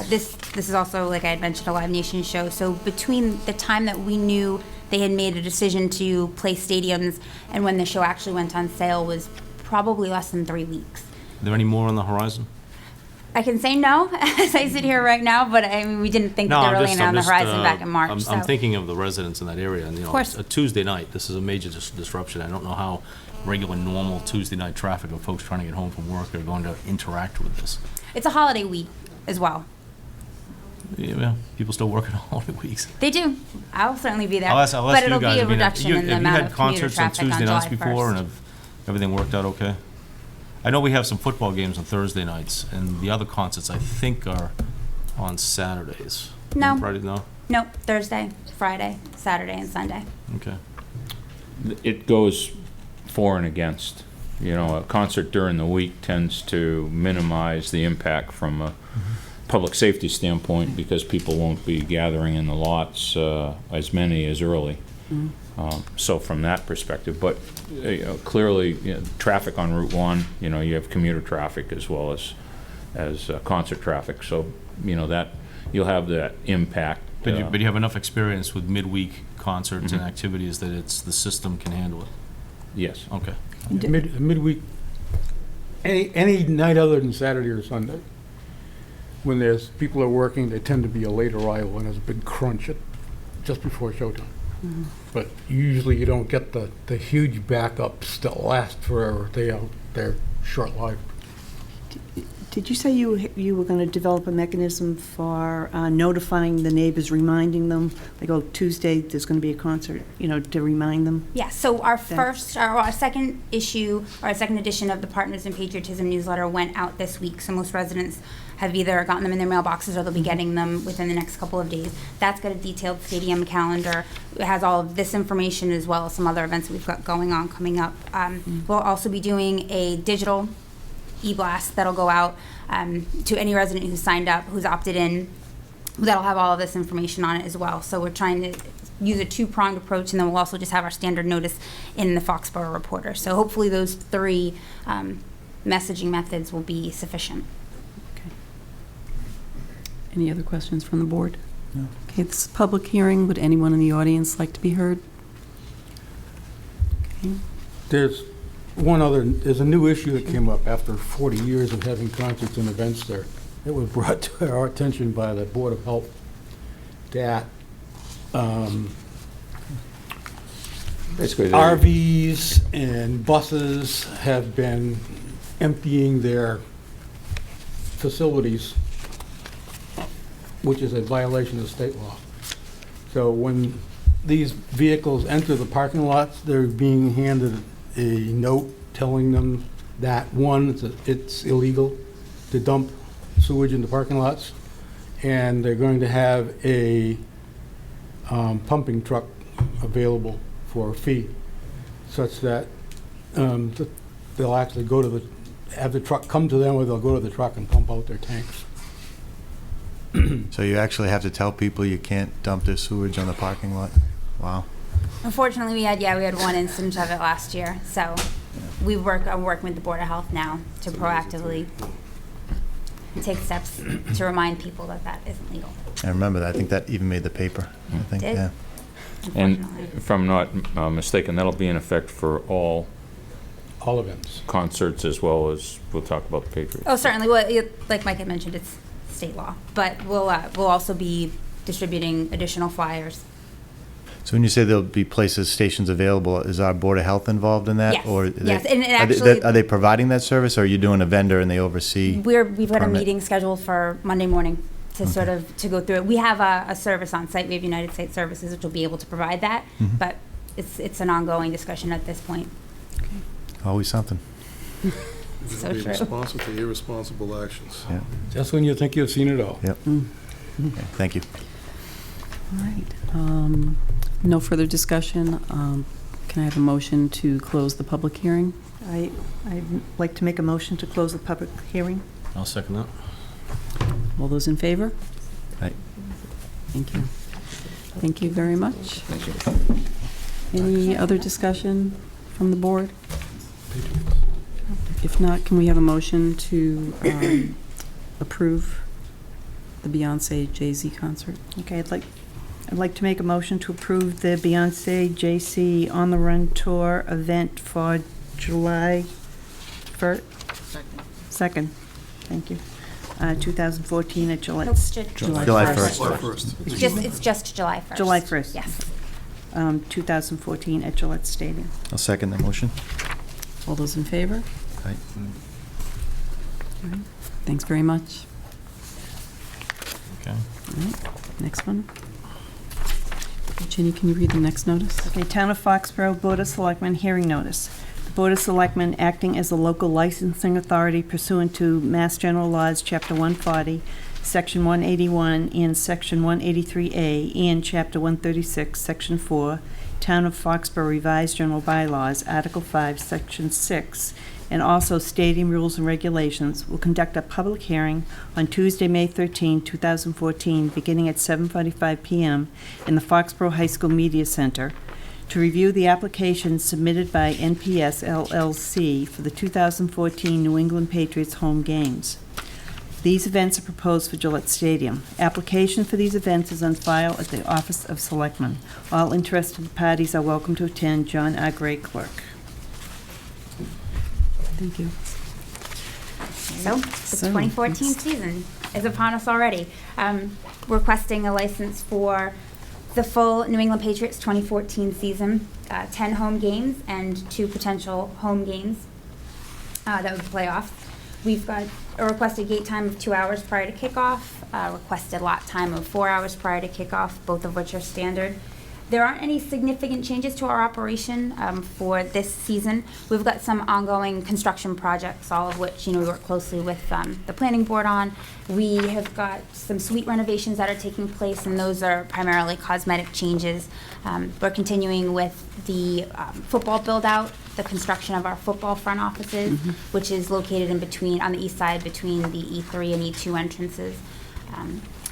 This is also, like I had mentioned, a Live Nation show. So between the time that we knew they had made a decision to play stadiums and when the show actually went on sale was probably less than 3 weeks. Are there any more on the horizon? I can say no as I sit here right now, but I mean, we didn't think that they were really on the horizon back in March. I'm thinking of the residents in that area, and Of course. a Tuesday night, this is a major disruption. I don't know how regular, normal Tuesday night traffic of folks trying to get home from work are going to interact with this. It's a holiday week as well. Yeah, well, people still work on holiday weeks. They do. I'll certainly be there. I'll ask but you it'll guys, be a I mean, reduction in the have you amount had of commuter concerts on traffic on Tuesday nights July before, 1st. and have everything worked out okay? I know we have some football games on Thursday nights, and the other concerts, I think, are on Saturdays. No. Friday, no? Nope, Thursday, Friday, Saturday, and Sunday. Okay. It goes for and against. You know, a concert during the week tends to minimize the impact from a public safety standpoint because people won't be gathering in the lots as many as early. So from that perspective, but clearly, traffic on Route 1, you have commuter traffic as well as concert traffic. So, that you'll have that impact. But you have enough experience with midweek concerts and activities that the system can handle it? Yes. Okay. Midweek, any night other than Saturday or Sunday, when people are working, they tend to be a late arrival and there's a big crunch just before showtime. But usually you don't get the huge backups that last forever. They're short-lived. Did you say you were going to develop a mechanism for notifying the neighbors, reminding them, like, oh, Tuesday, there's going to be a concert, to remind them? Yeah, so our second issue, or our second edition of the Partners in Patriotism newsletter went out this week, so most residents have either gotten them in their mailboxes or they'll be getting them within the next couple of days. That's got a detailed stadium calendar. It has all of this information as well as some other events that we've got going on coming up. We'll also be doing a digital e-blast that'll go out to any resident who's signed up, who's opted in. That'll have all of this information on it as well. So we're trying to use a two-pronged approach, and then we'll also just have our standard notice in the Foxborough Reporter. So hopefully those three messaging methods will be sufficient. Okay. Any other questions from the board? No. Okay, this is a public hearing. Would anyone in the audience like to be heard? Okay. There's there's a new issue that came up after 40 years of having concerts and events there. It was brought to our attention by the Board of Health that Basically, RVs and buses have been emptying their facilities, which is a violation of state law. So when these vehicles enter the parking lots, they're being handed a note telling them that, one, it's illegal to dump sewage in the parking lots, and they're going to have a pumping truck available for a fee, such that they'll actually have the truck come to them, or they'll go to the truck and pump out their tanks. So you actually have to tell people you can't dump their sewage on the parking lot? Wow. Unfortunately, we had one instance of it last year. So I'm working with the Board of Health now to proactively take steps to remind people that that isn't legal. I remember that. I think that even made the paper. I think, Did? yeah. And if I'm not mistaken, that'll be in effect for all events, concerts, as well as we'll talk about the Patriots. Oh, certainly. Well, like Mike had mentioned, it's state law, but we'll also be distributing additional flyers. So when you say there'll be stations available, is our Board of Health involved in that? Yes. Or Yes, and actually, are they providing that service, or are you doing a vendor and they oversee? we've got a permit? meeting scheduled for Monday morning to sort of to go through it. We have a service on site. We have United States Services, which will be able to provide that, Mhm. but it's an ongoing discussion at this point. Always something. So Be true. responsible for irresponsible actions. Yeah. Just when you think you've seen it all. Yep. Okay, thank you. All right. No further discussion. Can I have a motion to close the public hearing? I'd like to make a motion to close the public hearing. I'll second that. All those in favor? Aye. Thank you. Thank you very much. Any other discussion from the board? If not, can we have a motion to approve the Beyonce Jay-Z concert? Okay, I'd like to make a motion to approve the Beyonce Jay-Z On the Run Tour event for July 1st. Second. Thank you. 2014 at Gillette. Nope, July 1st. July 1st. It's just July 1st. July 1st. Yes. 2014 at Gillette Stadium. I'll second the motion. All those in favor? Aye. All right. Thanks very much. Okay. All right. Next one. Ginny, can you read the next notice? Okay, Town of Foxborough Board of Selectmen hearing notice. The Board of Selectmen, acting as the local licensing authority pursuant to Mass General Laws, Chapter 140, Section 181, and Section 183A, and Chapter 136, Section 4, Town of Foxborough Revised General Bylaws, Article 5, Section 6, and also Stadium Rules and Regulations, will conduct a public hearing on Tuesday, May 13, 2014, beginning at 7:45 p.m. in the Foxborough High School Media Center to review the application submitted by NPS LLC for the 2014 New England Patriots home games. These events are proposed for Gillette Stadium. Application for these events is on file at the Office of Selectmen. All interested parties are welcome to attend. John R. Gray, Clerk. Thank you. So, the 2014 season is upon us already. Requesting a license for the full New England Patriots 2014 season, 10 home games and 2 potential home games that would play off. We've got a requested gate time of 2 hours prior to kickoff, requested lot time of 4 hours prior to kickoff, both of which are standard. There aren't any significant changes to our operation for this season. We've got some ongoing construction projects, all of which, we work closely with the planning board on. We have got some suite renovations that are taking place, and those are primarily cosmetic changes. We're continuing with the football build-out, the construction of our football front offices, which is located on the east side between the E3 and E2 entrances.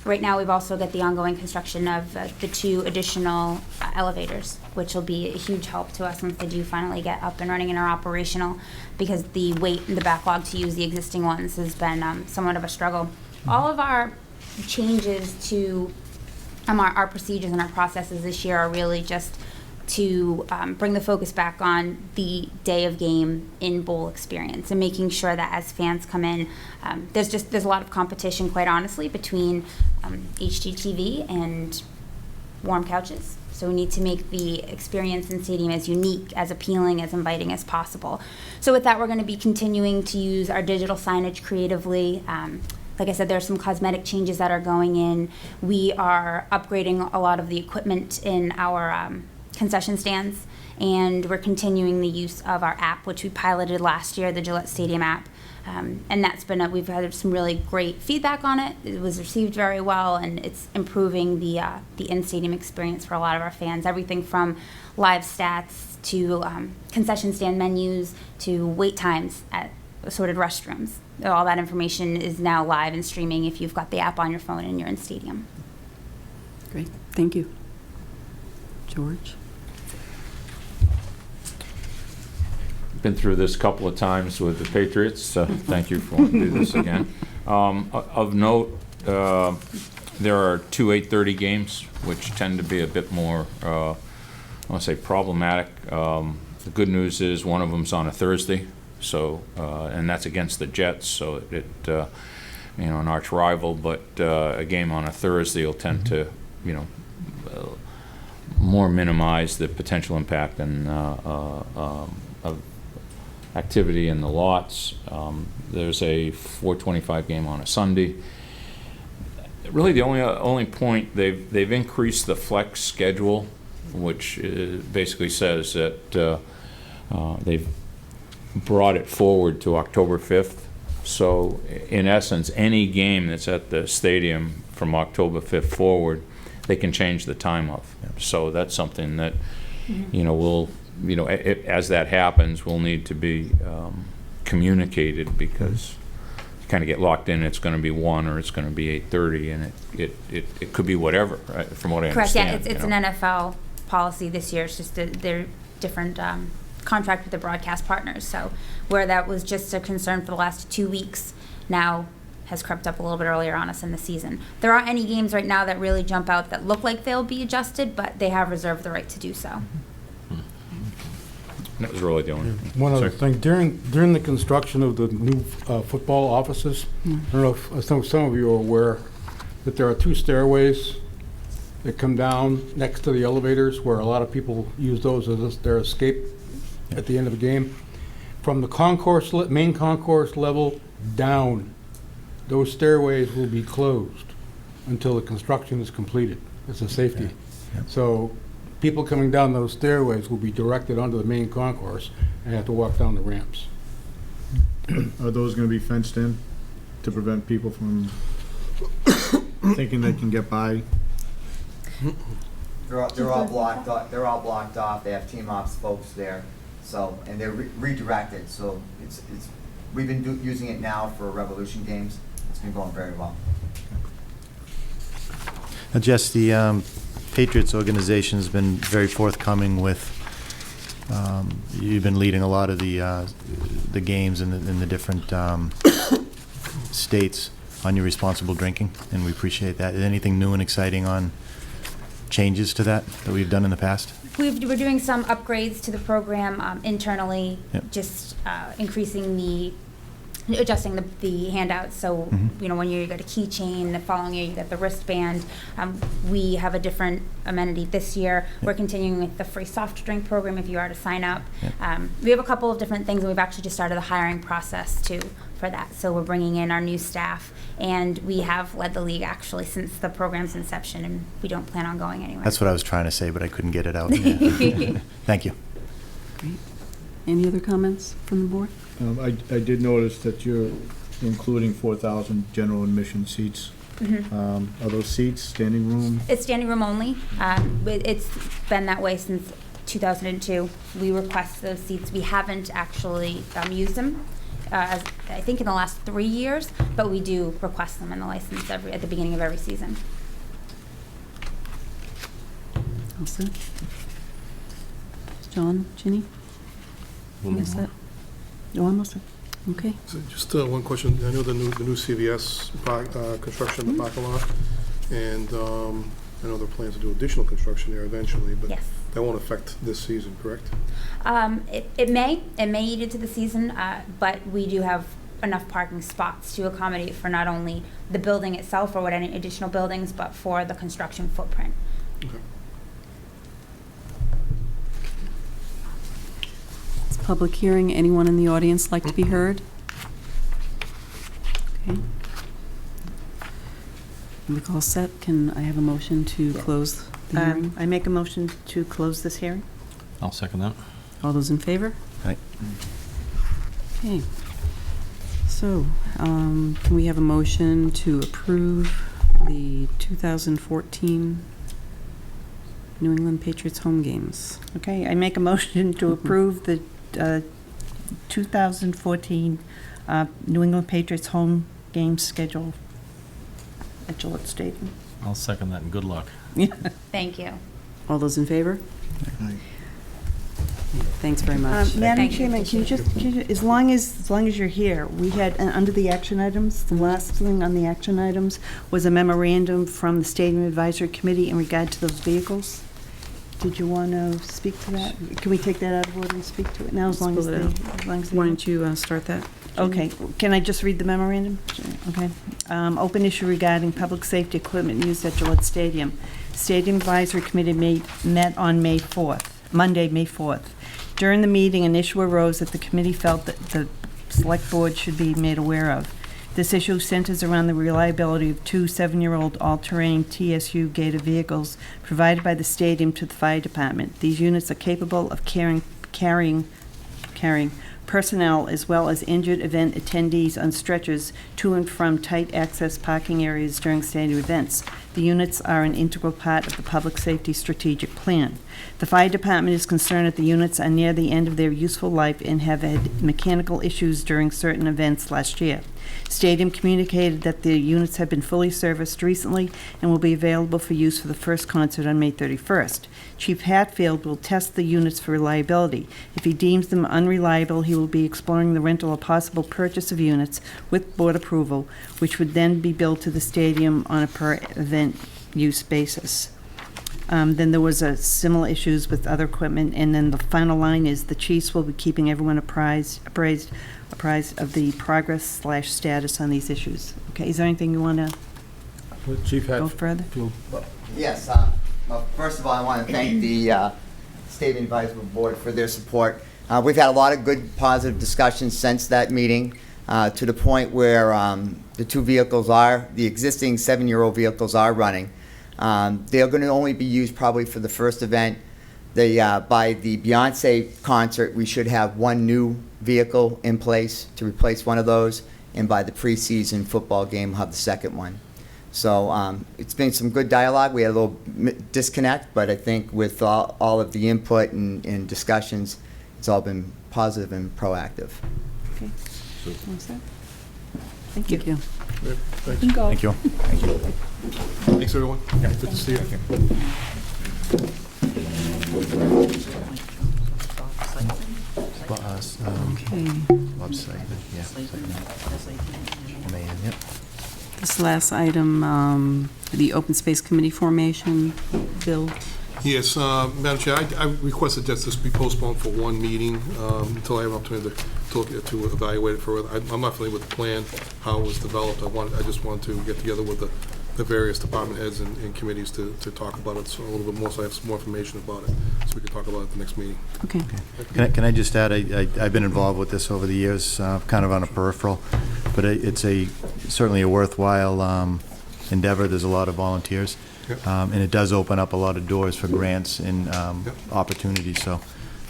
Right now, we've also got the ongoing construction of the 2 additional elevators, which will be a huge help to us once they do finally get up and running and are operational, because the wait and the backlog to use the existing ones has been somewhat of a struggle. All of our changes to our procedures and our processes this year are really just to bring the focus back on the day of game in bowl experience and making sure that as fans come in, there's a lot of competition, quite honestly, between HGTV and warm couches. So we need to make the experience in stadium as unique, as appealing, as inviting as possible. So with that, we're going to be continuing to use our digital signage creatively. Like I said, there are some cosmetic changes that are going in. We are upgrading a lot of the equipment in our concession stands, and we're continuing the use of our app, which we piloted last year, the Gillette Stadium app. And that's been, we've had some really great feedback on it. It was received very well, and it's improving the in-stadium experience for a lot of our fans. Everything from live stats to concession stand menus to wait times at assorted restrooms. All that information is now live and streaming if you've got the app on your phone and you're in stadium. Great, thank you. George? Been through this a couple of times with the Patriots, so thank you for wanting to do this again. Of note, there are 2 8:30 games, which tend to be a bit more, I want to say, problematic. The good news is one of them's on a Thursday, so and that's against the Jets, so an arch rival, but a game on a Thursday will tend to, more minimize the potential impact and of activity in the lots. There's a 4:25 game on a Sunday. Really, the only point, they've increased the flex schedule, which basically says that they've brought it forward to October 5th. So, in essence, any game that's at the stadium from October 5th forward, they can change the time of. So that's something that, we'll, as that happens, will need to be communicated, because you kind of get locked in. It's going to be 1 or it's going to be 8:30, and it could be whatever, right, from what I understand. Correct. Yeah, it's an NFL policy this year. It's just they're different contract with the broadcast partners. So where that was just a concern for the last 2 weeks, now has crept up a little bit earlier on us in the season. There aren't any games right now that really jump out that look like they'll be adjusted, but they have reserved the right to do so. That was really the only One other thing, during the construction of the new football offices, I don't know if some of you are aware that there are 2 stairways that come down next to the elevators, where a lot of people use those as their escape at the end of the game. From the concourse, main concourse level down, those stairways will be closed until the construction is completed. It's a safety. So people coming down those stairways will be directed onto the main concourse and have to walk down the ramps. Are those going to be fenced in to prevent people from thinking they can get by? They're all blocked off. They're all blocked off. They have team ops folks there, so, and they're redirected. So we've been using it now for Revolution games. It's been going very well. Jess, the Patriots organization has been very forthcoming with, you've been leading a lot of the games in the different states on your responsible drinking, and we appreciate that. Is anything new and exciting on changes to that we've done in the past? We're doing some upgrades to the program internally, Yep. just increasing the adjusting the handouts. So, you know, one year you got a keychain, the following year you got the wristband. We have a different amenity this year. We're continuing with the free soft drink program if you are to sign up. We have a couple of different things, and we've actually just started the hiring process too for that. So we're bringing in our new staff, and we have led the league actually since the program's inception, and we don't plan on going anywhere. That's what I was trying to say, but I couldn't get it out. Yeah. Thank you. Great. Any other comments from the board? I did notice that you're including 4,000 general admission seats. Are those seats standing room? It's standing room only. It's been that way since 2002. We request those seats. We haven't actually used them, I think, in the last 3 years, but we do request them in the license at the beginning of every season. All set. John, Ginny? You set? No, I'm all set. Okay. So just one question. I know the new CVS construction in the parking lot, and I know there are plans to do additional construction there eventually, but Yes. that won't affect this season, correct? It may eat into the season, but we do have enough parking spots to accommodate for not only the building itself or what any additional buildings, but for the construction footprint. Okay. It's a public hearing. Anyone in the audience like to be heard? Okay. Look all set. Can I have a motion to close the hearing? I make a motion to close this hearing. I'll second that. All those in favor? Aye. Okay. So, can we have a motion to approve the 2014 New England Patriots home games? Okay, I make a motion to approve the 2014 New England Patriots home game schedule at Gillette Stadium. I'll second that, and good luck. Thank you. All those in favor? Thanks very much. Madam Thank you. Chairman, can you just, as long as you're here, we had, under the action items, the last thing on the action items was a memorandum from the Stadium Advisory Committee in regard to those vehicles. Did you want to speak to that? Can we take that out of order and speak to it now, as long as they... Why don't you start that? Okay, can I just read the memorandum? Okay. Open issue regarding public safety equipment used at Gillette Stadium. Stadium Advisory Committee met on Monday, May 4th. During the meeting, an issue arose that the committee felt that the select board should be made aware of. This issue centers around the reliability of two 7-year-old all-terrain TSU Gator vehicles provided by the stadium to the fire department. These units are capable of carrying personnel as well as injured event attendees on stretchers to and from tight access parking areas during stadium events. The units are an integral part of the public safety strategic plan. The fire department is concerned that the units are near the end of their useful life and have had mechanical issues during certain events last year. Stadium communicated that the units have been fully serviced recently and will be available for use for the first concert on May 31st. Chief Hatfield will test the units for reliability. If he deems them unreliable, he will be exploring the rental or possible purchase of units with board approval, which would then be billed to the stadium on a per-event use basis. Then there was similar issues with other equipment, and then the final line is the chiefs will be keeping everyone apprised of the progress/status on these issues. Okay, is there anything you want to Chief go further? Yes, well, first of all, I want to thank the Stadium Advisory Board for their support. We've had a lot of good, positive discussions since that meeting, to the point where the two vehicles the existing 7-year-old vehicles are running. They're going to only be used probably for the first event. By the Beyonce concert, we should have one new vehicle in place to replace one of those, and by the preseason football game, we'll have the second one. So it's been some good dialogue. We had a little disconnect, but I think with all of the input and discussions, it's all been positive and proactive. Okay. Thank you. Thank you. You can go. Thank you. Thanks, everyone. Good to see you. Website, yeah. This last item, the Open Space Committee formation, Bill. Yes, Madam Chair, I requested that this be postponed for one meeting until I have an opportunity to to evaluate it further. I'm not familiar with the plan, how it was developed. I just wanted to get together with the various department heads and committees to talk about it so a little bit more, so I have some more information about it, so we can talk about it at the next meeting. Okay. Can I just add, I've been involved with this over the years, kind of on a peripheral, but it's certainly a worthwhile endeavor. There's a lot of volunteers, and it does open up a lot of doors for grants and opportunities. So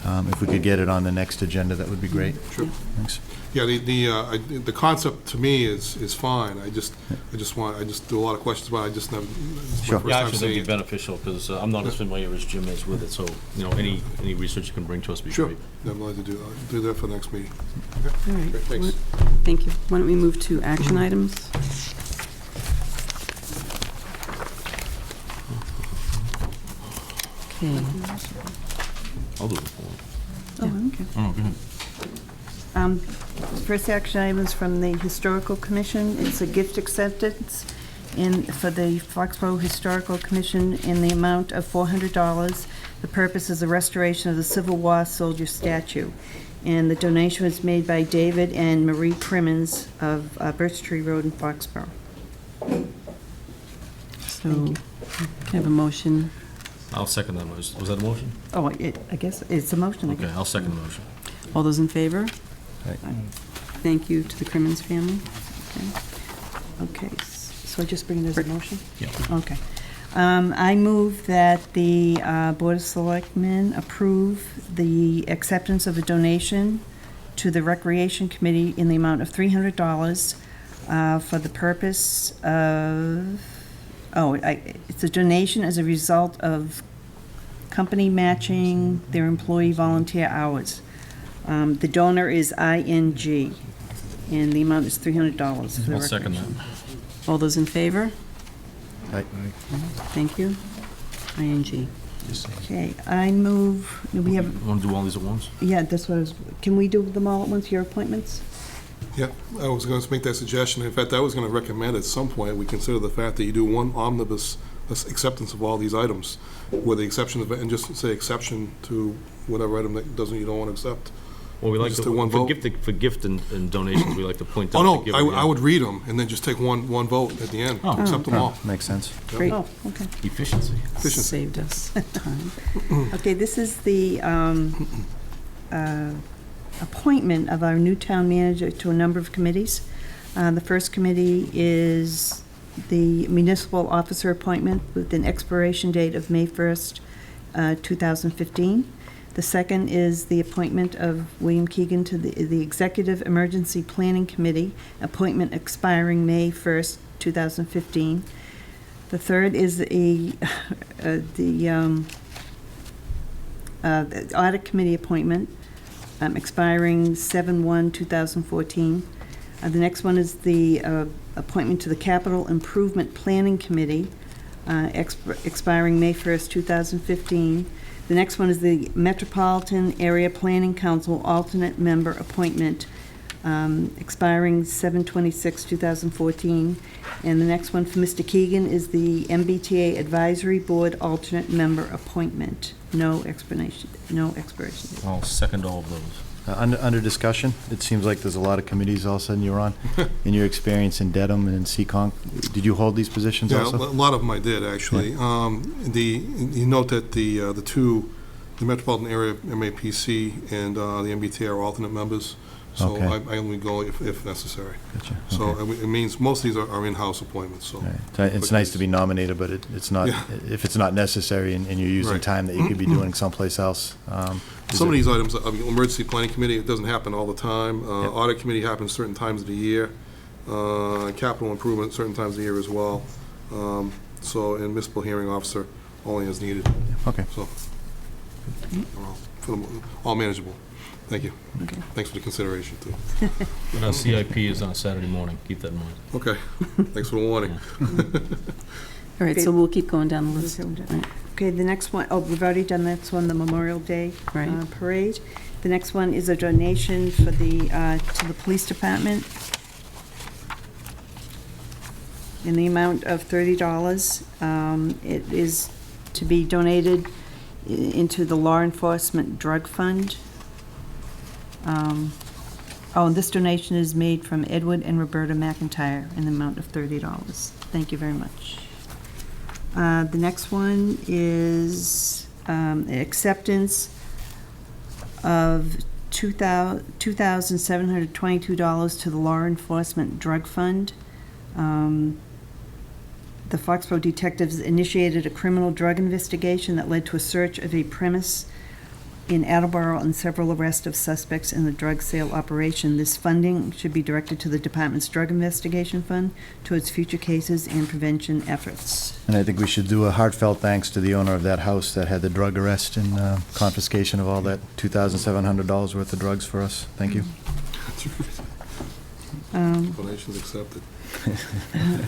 if we could get it on the next agenda, that would be great. Sure. Thanks. Yeah, the concept to me is fine. I just do a lot of questions about it. I just never. Sure. Yeah, actually, that'd be beneficial, because I'm not as familiar as Jim is with it, so, any research you can bring to us would be great. Sure, I'm glad to do that. I'll do that for the next meeting. All right. Great, thanks. Thank you. Why don't we move to action items? Okay. I'll do it. Oh, okay. Oh, go ahead. First action item is from the Historical Commission. It's a gift acceptance for the Foxborough Historical Commission in the amount of $400. The purpose is the restoration of the Civil War soldier statue. And the donation was made by David and Marie Crimmins of Birch Tree Road in Foxborough. So, can I have a motion? I'll second that motion. Was that a motion? Oh, I guess it's a motion. I Okay, guess. I'll second the motion. All those in favor? Aye. Thank you to the Crimmins family. Okay, so I just bring it as a motion? Yeah. Okay. I move that the Board of Selectmen approve the acceptance of a donation to the Recreation Committee in the amount of $300 for the purpose of, it's a donation as a result of company matching their employee volunteer hours. The donor is ING, and the amount is $300 for the I'll second that. All those in favor? Aye. Thank you. ING. Okay, I move, do we have, Want to do all these at once? yeah, that's what I was, can we do them all at once, your appointments? Yeah, I was going to make that suggestion. In fact, I was going to recommend at some point we consider the fact that you do one omnibus acceptance of all these items, with the exception of, and just say exception to whatever item that you don't want to accept. Well, we like Just to, do one vote. for gift and donations, we like to point out. Oh, no, the giver, I would read them and then just take one vote at the end, accept them all. Makes sense. Great. Oh, okay. Efficiency. Saved us time. Okay, this is the appointment of our new town manager to a number of committees. The first committee is the municipal officer appointment with an expiration date of May 1st, 2015. The second is the appointment of William Keegan to the Executive Emergency Planning Committee, appointment expiring May 1st, 2015. The third is the Audit Committee appointment, expiring 7/1/2014. The next one is the appointment to the Capital Improvement Planning Committee, expiring May 1st, 2015. The next one is the Metropolitan Area Planning Council alternate member appointment, expiring 7/26/2014. And the next one for Mr. Keegan is the MBTA Advisory Board alternate member appointment. No expiration date. I'll second all of those. Under discussion, it seems like there's a lot of committees all of a sudden you're on. In your experience in Dedham and in Seekonk, did you hold these positions Yeah, also? a lot of them I did, actually. You note that the Metropolitan Area MAPC and the MBTA are alternate members, so Okay. I only go if necessary. Gotcha. So Okay. it means most of these are in-house appointments, so. Right. So it's nice to be nominated, but it's not, Yeah. if it's not necessary and you're using Right. time that you could be doing someplace else. Some of these items, Emergency Planning Committee, it doesn't happen all the time. Audit Committee happens certain times of the year. Capital Improvement, certain times of the year as well. And Municipal Hearing Officer, only as needed. Okay. So, all manageable. Thank you. Okay. Thanks for the consideration, too. And our CIP is on Saturday morning, keep that in mind. Okay, thanks for the warning. All right, so we'll keep going down the list. Right. Okay, the next one, we've already done the next one, the Memorial Day parade. The next one is a donation for the to the police department in the amount of $30. It is to be donated into the Law Enforcement Drug Fund. Oh, and this donation is made from Edward and Roberta McIntyre in the amount of $30. Thank you very much. The next one is acceptance of $2,722 to the Law Enforcement Drug Fund. The Foxborough detectives initiated a criminal drug investigation that led to a search of a premise in Attleboro and several arrests of suspects in the drug sale operation. This funding should be directed to the department's Drug Investigation Fund towards future cases and prevention efforts. And I think we should do a heartfelt thanks to the owner of that house that had the drug arrest and confiscation of all that $2,700 worth of drugs for us. Thank you. Donations accepted.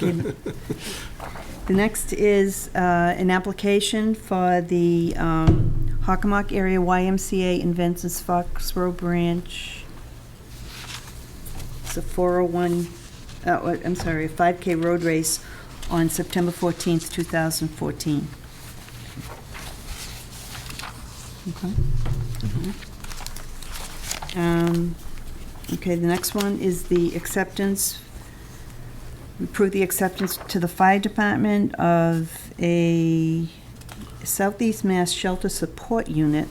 Okay. The next is an application for the Hockomock Area YMCA Invensys Foxborough Branch. It's a 5K road race on September 14th, 2014. Okay. Okay, the next one is the acceptance. We approve the acceptance to the fire department of a Southeast Mass Shelter Support Unit.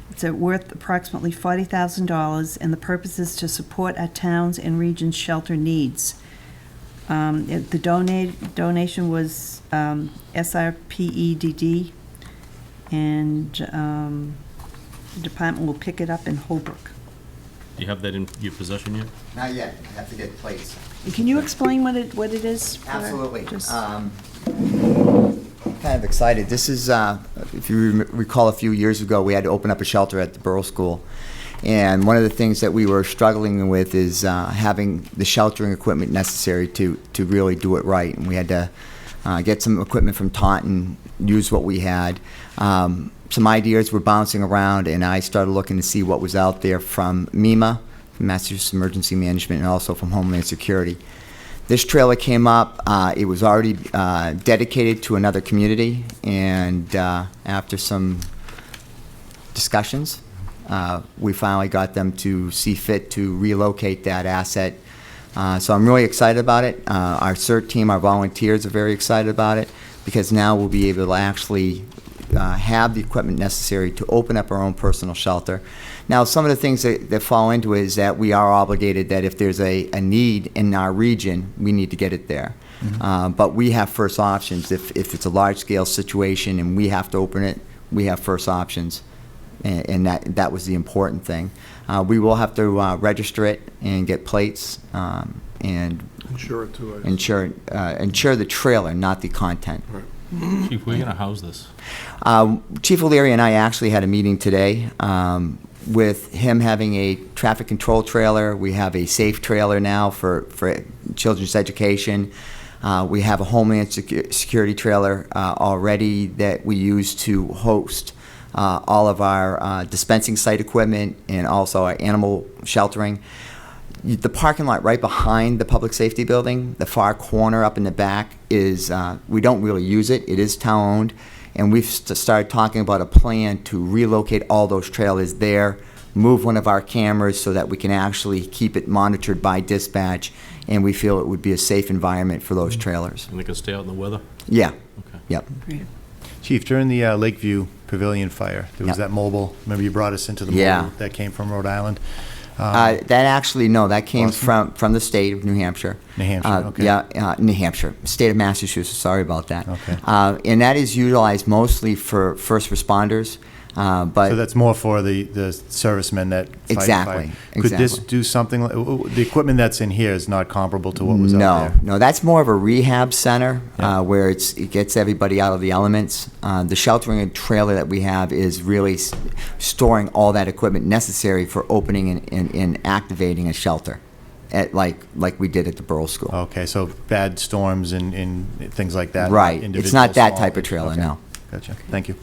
It's worth approximately $40,000, and the purpose is to support our towns and regions' shelter needs. The donation was SRPEDD, and the department will pick it up in Holbrook. Do you have that in your possession yet? Not yet. I have to get plates. Can you explain what it is? Absolutely. Kind of excited. This is, if you recall, a few years ago, we had to open up a shelter at the Borough School. And one of the things that we were struggling with is having the sheltering equipment necessary to really do it right. And we had to get some equipment from Taunton, use what we had. Some ideas were bouncing around, and I started looking to see what was out there from MEMA, from Massachusetts Emergency Management, and also from Homeland Security. This trailer came up. It was already dedicated to another community, and after some discussions, we finally got them to see fit to relocate that asset. So I'm really excited about it. Our CERT team, our volunteers are very excited about it, because now we'll be able to actually have the equipment necessary to open up our own personal shelter. Now, some of the things that fall into it is that we are obligated that if there's a need in our region, we need to get it there. Mm-hmm. But we have first options. If it's a large-scale situation and we have to open it, we have first options, and that was the important thing. We will have to register it and get plates and Insure it too. insure the trailer, not the content. Right. Chief, where are you going to house this? Chief O'Leary and I actually had a meeting today with him having a traffic control trailer. We have a safe trailer now for children's education. We have a Homeland Security trailer already that we use to host all of our dispensing site equipment and also our animal sheltering. The parking lot right behind the public safety building, the far corner up in the back, is we don't really use it. It is town-owned, and we've started talking about a plan to relocate all those trailers there, move one of our cameras so that we can actually keep it monitored by dispatch, and we feel it would be a safe environment for those trailers. And they can stay out in the weather? Yeah. Okay. Yep. Great. Chief, during the Lakeview Pavilion fire, there was Yep. that mobile, remember you brought us into the Yeah. mobile that came from Rhode Island? That came from the state of New Hampshire. New Hampshire, okay. Yeah, New Hampshire, state of Massachusetts, sorry about that. Okay. And that is utilized mostly for first responders. But So that's more for the servicemen that fight the Exactly, fire. Could this exactly. do something, the equipment that's in here is not comparable to what was out there? No, that's more of a rehab center where it gets everybody out of the elements. The sheltering trailer that we have is really storing all that equipment necessary for opening and activating a shelter, like we did at the Borough School. Okay, so bad storms and things like that? Right. It's individual not that small type of things. trailer, Okay. no. Gotcha. Thank you.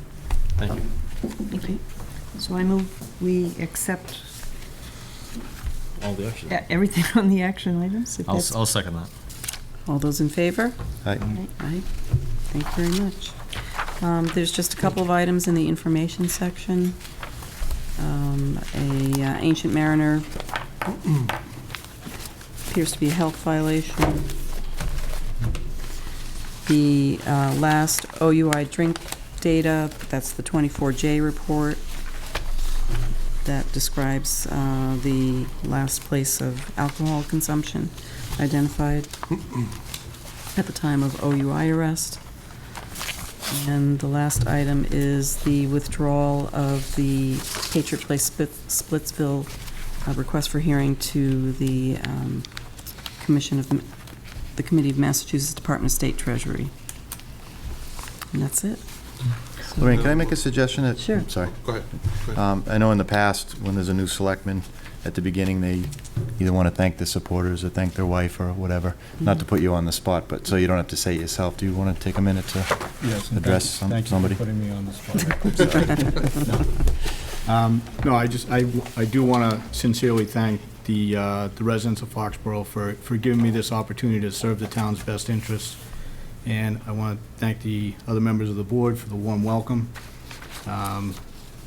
Thank you. Okay. So I move we accept All the action. everything on the action items. if that's- I'll second that. All those in favor? Aye. Aye. Thank you very much. There's just a couple of items in the information section. Ancient Mariner appears to be a health violation. The last OUI drink data, that's the 24J report that describes the last place of alcohol consumption identified at the time of OUI arrest. And the last item is the withdrawal of the Patriot Place Splitsville request for hearing to the the Committee of Massachusetts Department of State Treasury. And that's it. Lorraine, can I make a suggestion? Sure. I'm sorry. Go ahead. I know in the past, when there's a new selectman, at the beginning, they either want to thank the supporters or thank their wife or whatever. Not to put you on the spot, but so you don't have to say it yourself. Do you want to take a minute to address somebody? Thank you for putting me on the spot. No, I do want to sincerely thank the residents of Foxborough for giving me this opportunity to serve the town's best interests. And I want to thank the other members of the board for the warm welcome.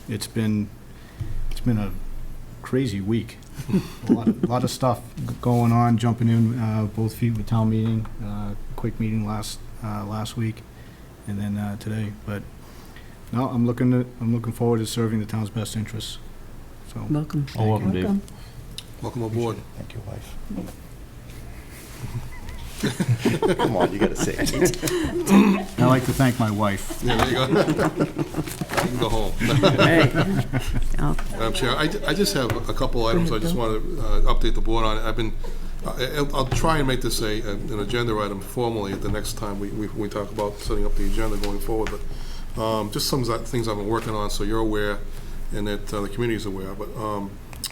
It's been a crazy week. A lot of stuff going on, jumping in both feet with town meeting, quick meeting last week, and then today. But no, I'm looking forward to serving the town's best interests. So Welcome. Welcome, Dave. Welcome aboard. Thank you, wife. Come on, you got to say it. I like to thank my wife. Yeah, there you go. You can go home. Madam Chair, I just have a couple items I just want to update the board on. I'll try and make this an agenda item formally at the next time we talk about setting up the agenda going forward. But just some things I've been working on, so you're aware and that the community is aware. But of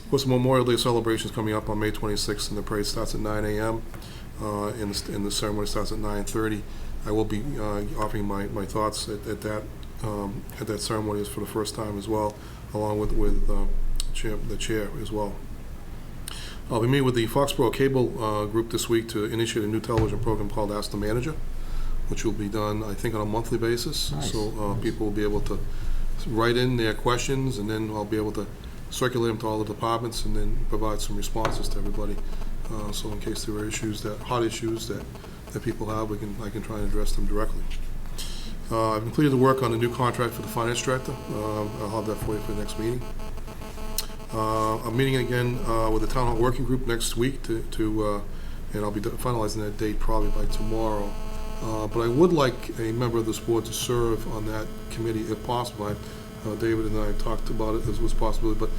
course, Memorial Day celebration is coming up on May 26th, and the parade starts at 9 a.m. And the ceremony starts at 9:30. I will be offering my thoughts at that ceremony for the first time as well, along with the chair as well. I'll be meeting with the Foxborough Cable group this week to initiate a new television program called Ask the Manager, which will be done, I think, on a monthly basis. Nice. So people will be able to write in their questions, and then I'll be able to circulate them to all the departments and then provide some responses to everybody. So in case there are hot issues that people have, I can try and address them directly. I've completed the work on the new contract for the finance director. I'll have that for you for the next meeting. I'm meeting again with the town hall working group next week and I'll be finalizing that date probably by tomorrow. But I would like a member of this board to serve on that committee if possible. David and I talked about it as was possible, but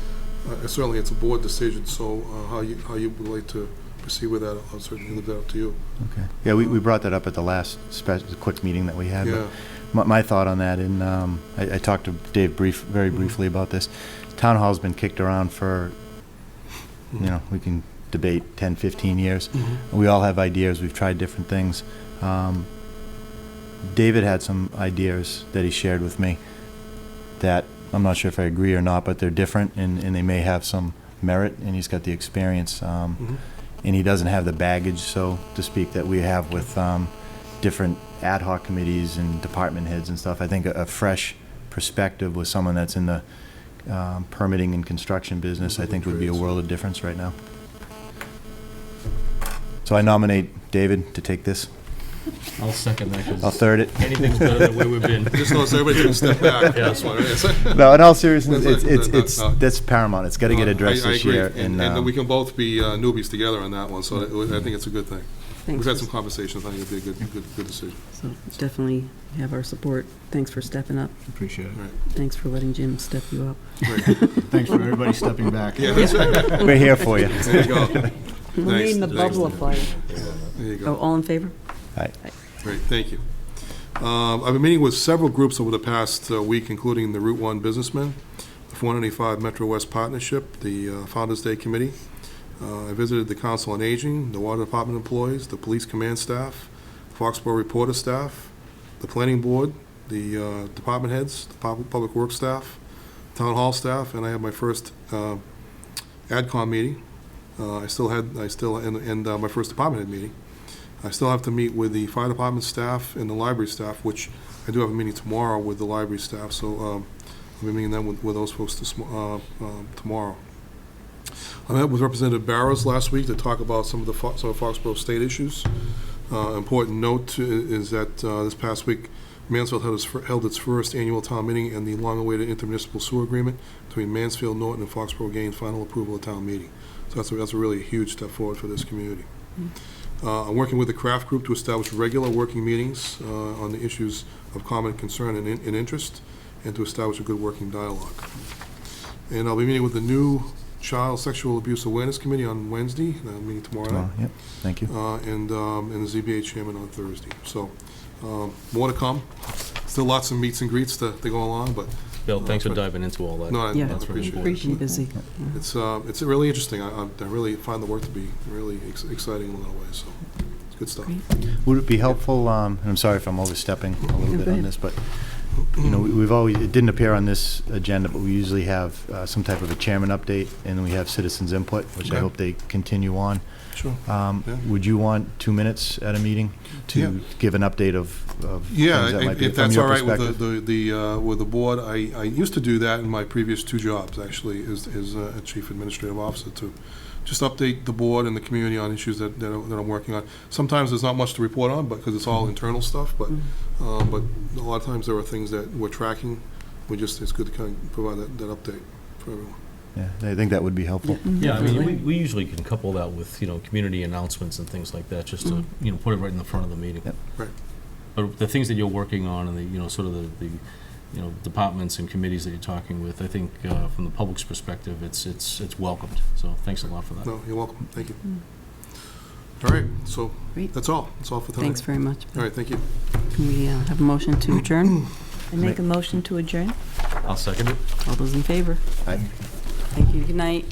certainly it's a board decision. So how you would like to proceed with that, I'll certainly leave that up to you. Okay. Yeah, we brought that up at the last quick meeting that we had. Yeah. But my thought on that, and I talked to Dave very briefly about this. Town hall's been kicked around for, we can debate 10, 15 years. Mm-hmm. We all have ideas. We've tried different things. David had some ideas that he shared with me that I'm not sure if I agree or not, but they're different and they may have some merit, and he's got the experience. Mm-hmm. And he doesn't have the baggage, so to speak, that we have with different ad hoc committees and department heads and stuff. I think a fresh perspective with someone that's in the permitting and construction business, I think would be a world of difference right now. So I nominate David to take this. I'll second that. 'Cause I'll third it. Anything's better than where we've been. Just notice everybody take a step back. Yeah. That's what it is. No, in all seriousness, it's No. that's paramount. It's got to get addressed I this agree. year. And then we can both be newbies together on that one, so I think it's a good thing. Thanks. We've had some conversations. I think it'd be a good decision. So definitely have our support. Thanks for stepping up. Appreciate it. Right. Thanks for letting Jim step you up. Right. Thanks for everybody stepping back. Yeah, that's right. We're here for you. There you go. We're Thanks. needing the Thanks. bubble fire. There you Oh, go. all in favor? Aye. Great, thank you. I've been meeting with several groups over the past week, including the Route 1 Businessmen, the 485 Metro West Partnership, the Founders Day Committee. I visited the Council on Aging, the Water Department employees, the Police Command staff, Foxborough Reporter staff, the Planning Board, the department heads, the Public Works staff, Town Hall staff, and I had my first AdCom meeting. My first department head meeting. I still have to meet with the fire department staff and the library staff, which I do have a meeting tomorrow with the library staff, so I'll be meeting them with those folks tomorrow. I met with Representative Barrows last week to talk about some of Foxborough state issues. Important note is that this past week, Mansfield held its first annual town meeting, and the long-awaited intermunicipal sewer agreement between Mansfield, Norton, and Foxborough gained final approval at town meeting. So that's a really huge step forward for this community. I'm working with the Craft Group to establish regular working meetings on the issues of common concern and interest, and to establish a good working dialogue. And I'll be meeting with the new Child Sexual Abuse Awareness Committee on Wednesday, meeting tomorrow night. Yep, thank you. And the ZBA chairman on Thursday. So more to come. Still lots of meets and greets to go along, but. Bill, thanks for diving into all that. No, I Yeah, appreciate it. pretty busy. It's really interesting. I really find the work to be really exciting in a lot of ways, so it's good stuff. Would it be helpful, and I'm sorry if I'm overstepping a little bit go on ahead. this, but, you know, we've always, it didn't appear on this agenda, but we usually have some type of a chairman update, and then we have citizens input, which I Okay. hope they continue on. Sure. Would you want 2 minutes at a meeting to give an update of Yeah, things that might be if from that's your all right perspective? with the board, I used to do that in my previous 2 jobs, actually, as a chief administrative officer, to just update the board and the community on issues that I'm working on. Sometimes there's not much to report on, because it's all internal stuff, but a lot of times there are things that we're tracking. It's good to kind of provide that update for everyone. Yeah, I think that would be helpful. Yeah, I mean, we usually can couple that with, community announcements and things like that, just to, put it right in the front of the meeting. Yep. Right. But the things that you're working on and the, sort of the departments and committees that you're talking with, I think from the public's perspective, it's welcomed. So thanks a lot for that. No, you're welcome. Thank you. All right, so Great. that's all. That's all for tonight. Thanks very much. All right, thank you. Can we have a motion to adjourn? I make a motion to adjourn. I'll second it. All those in favor? Aye. Thank you. Good night.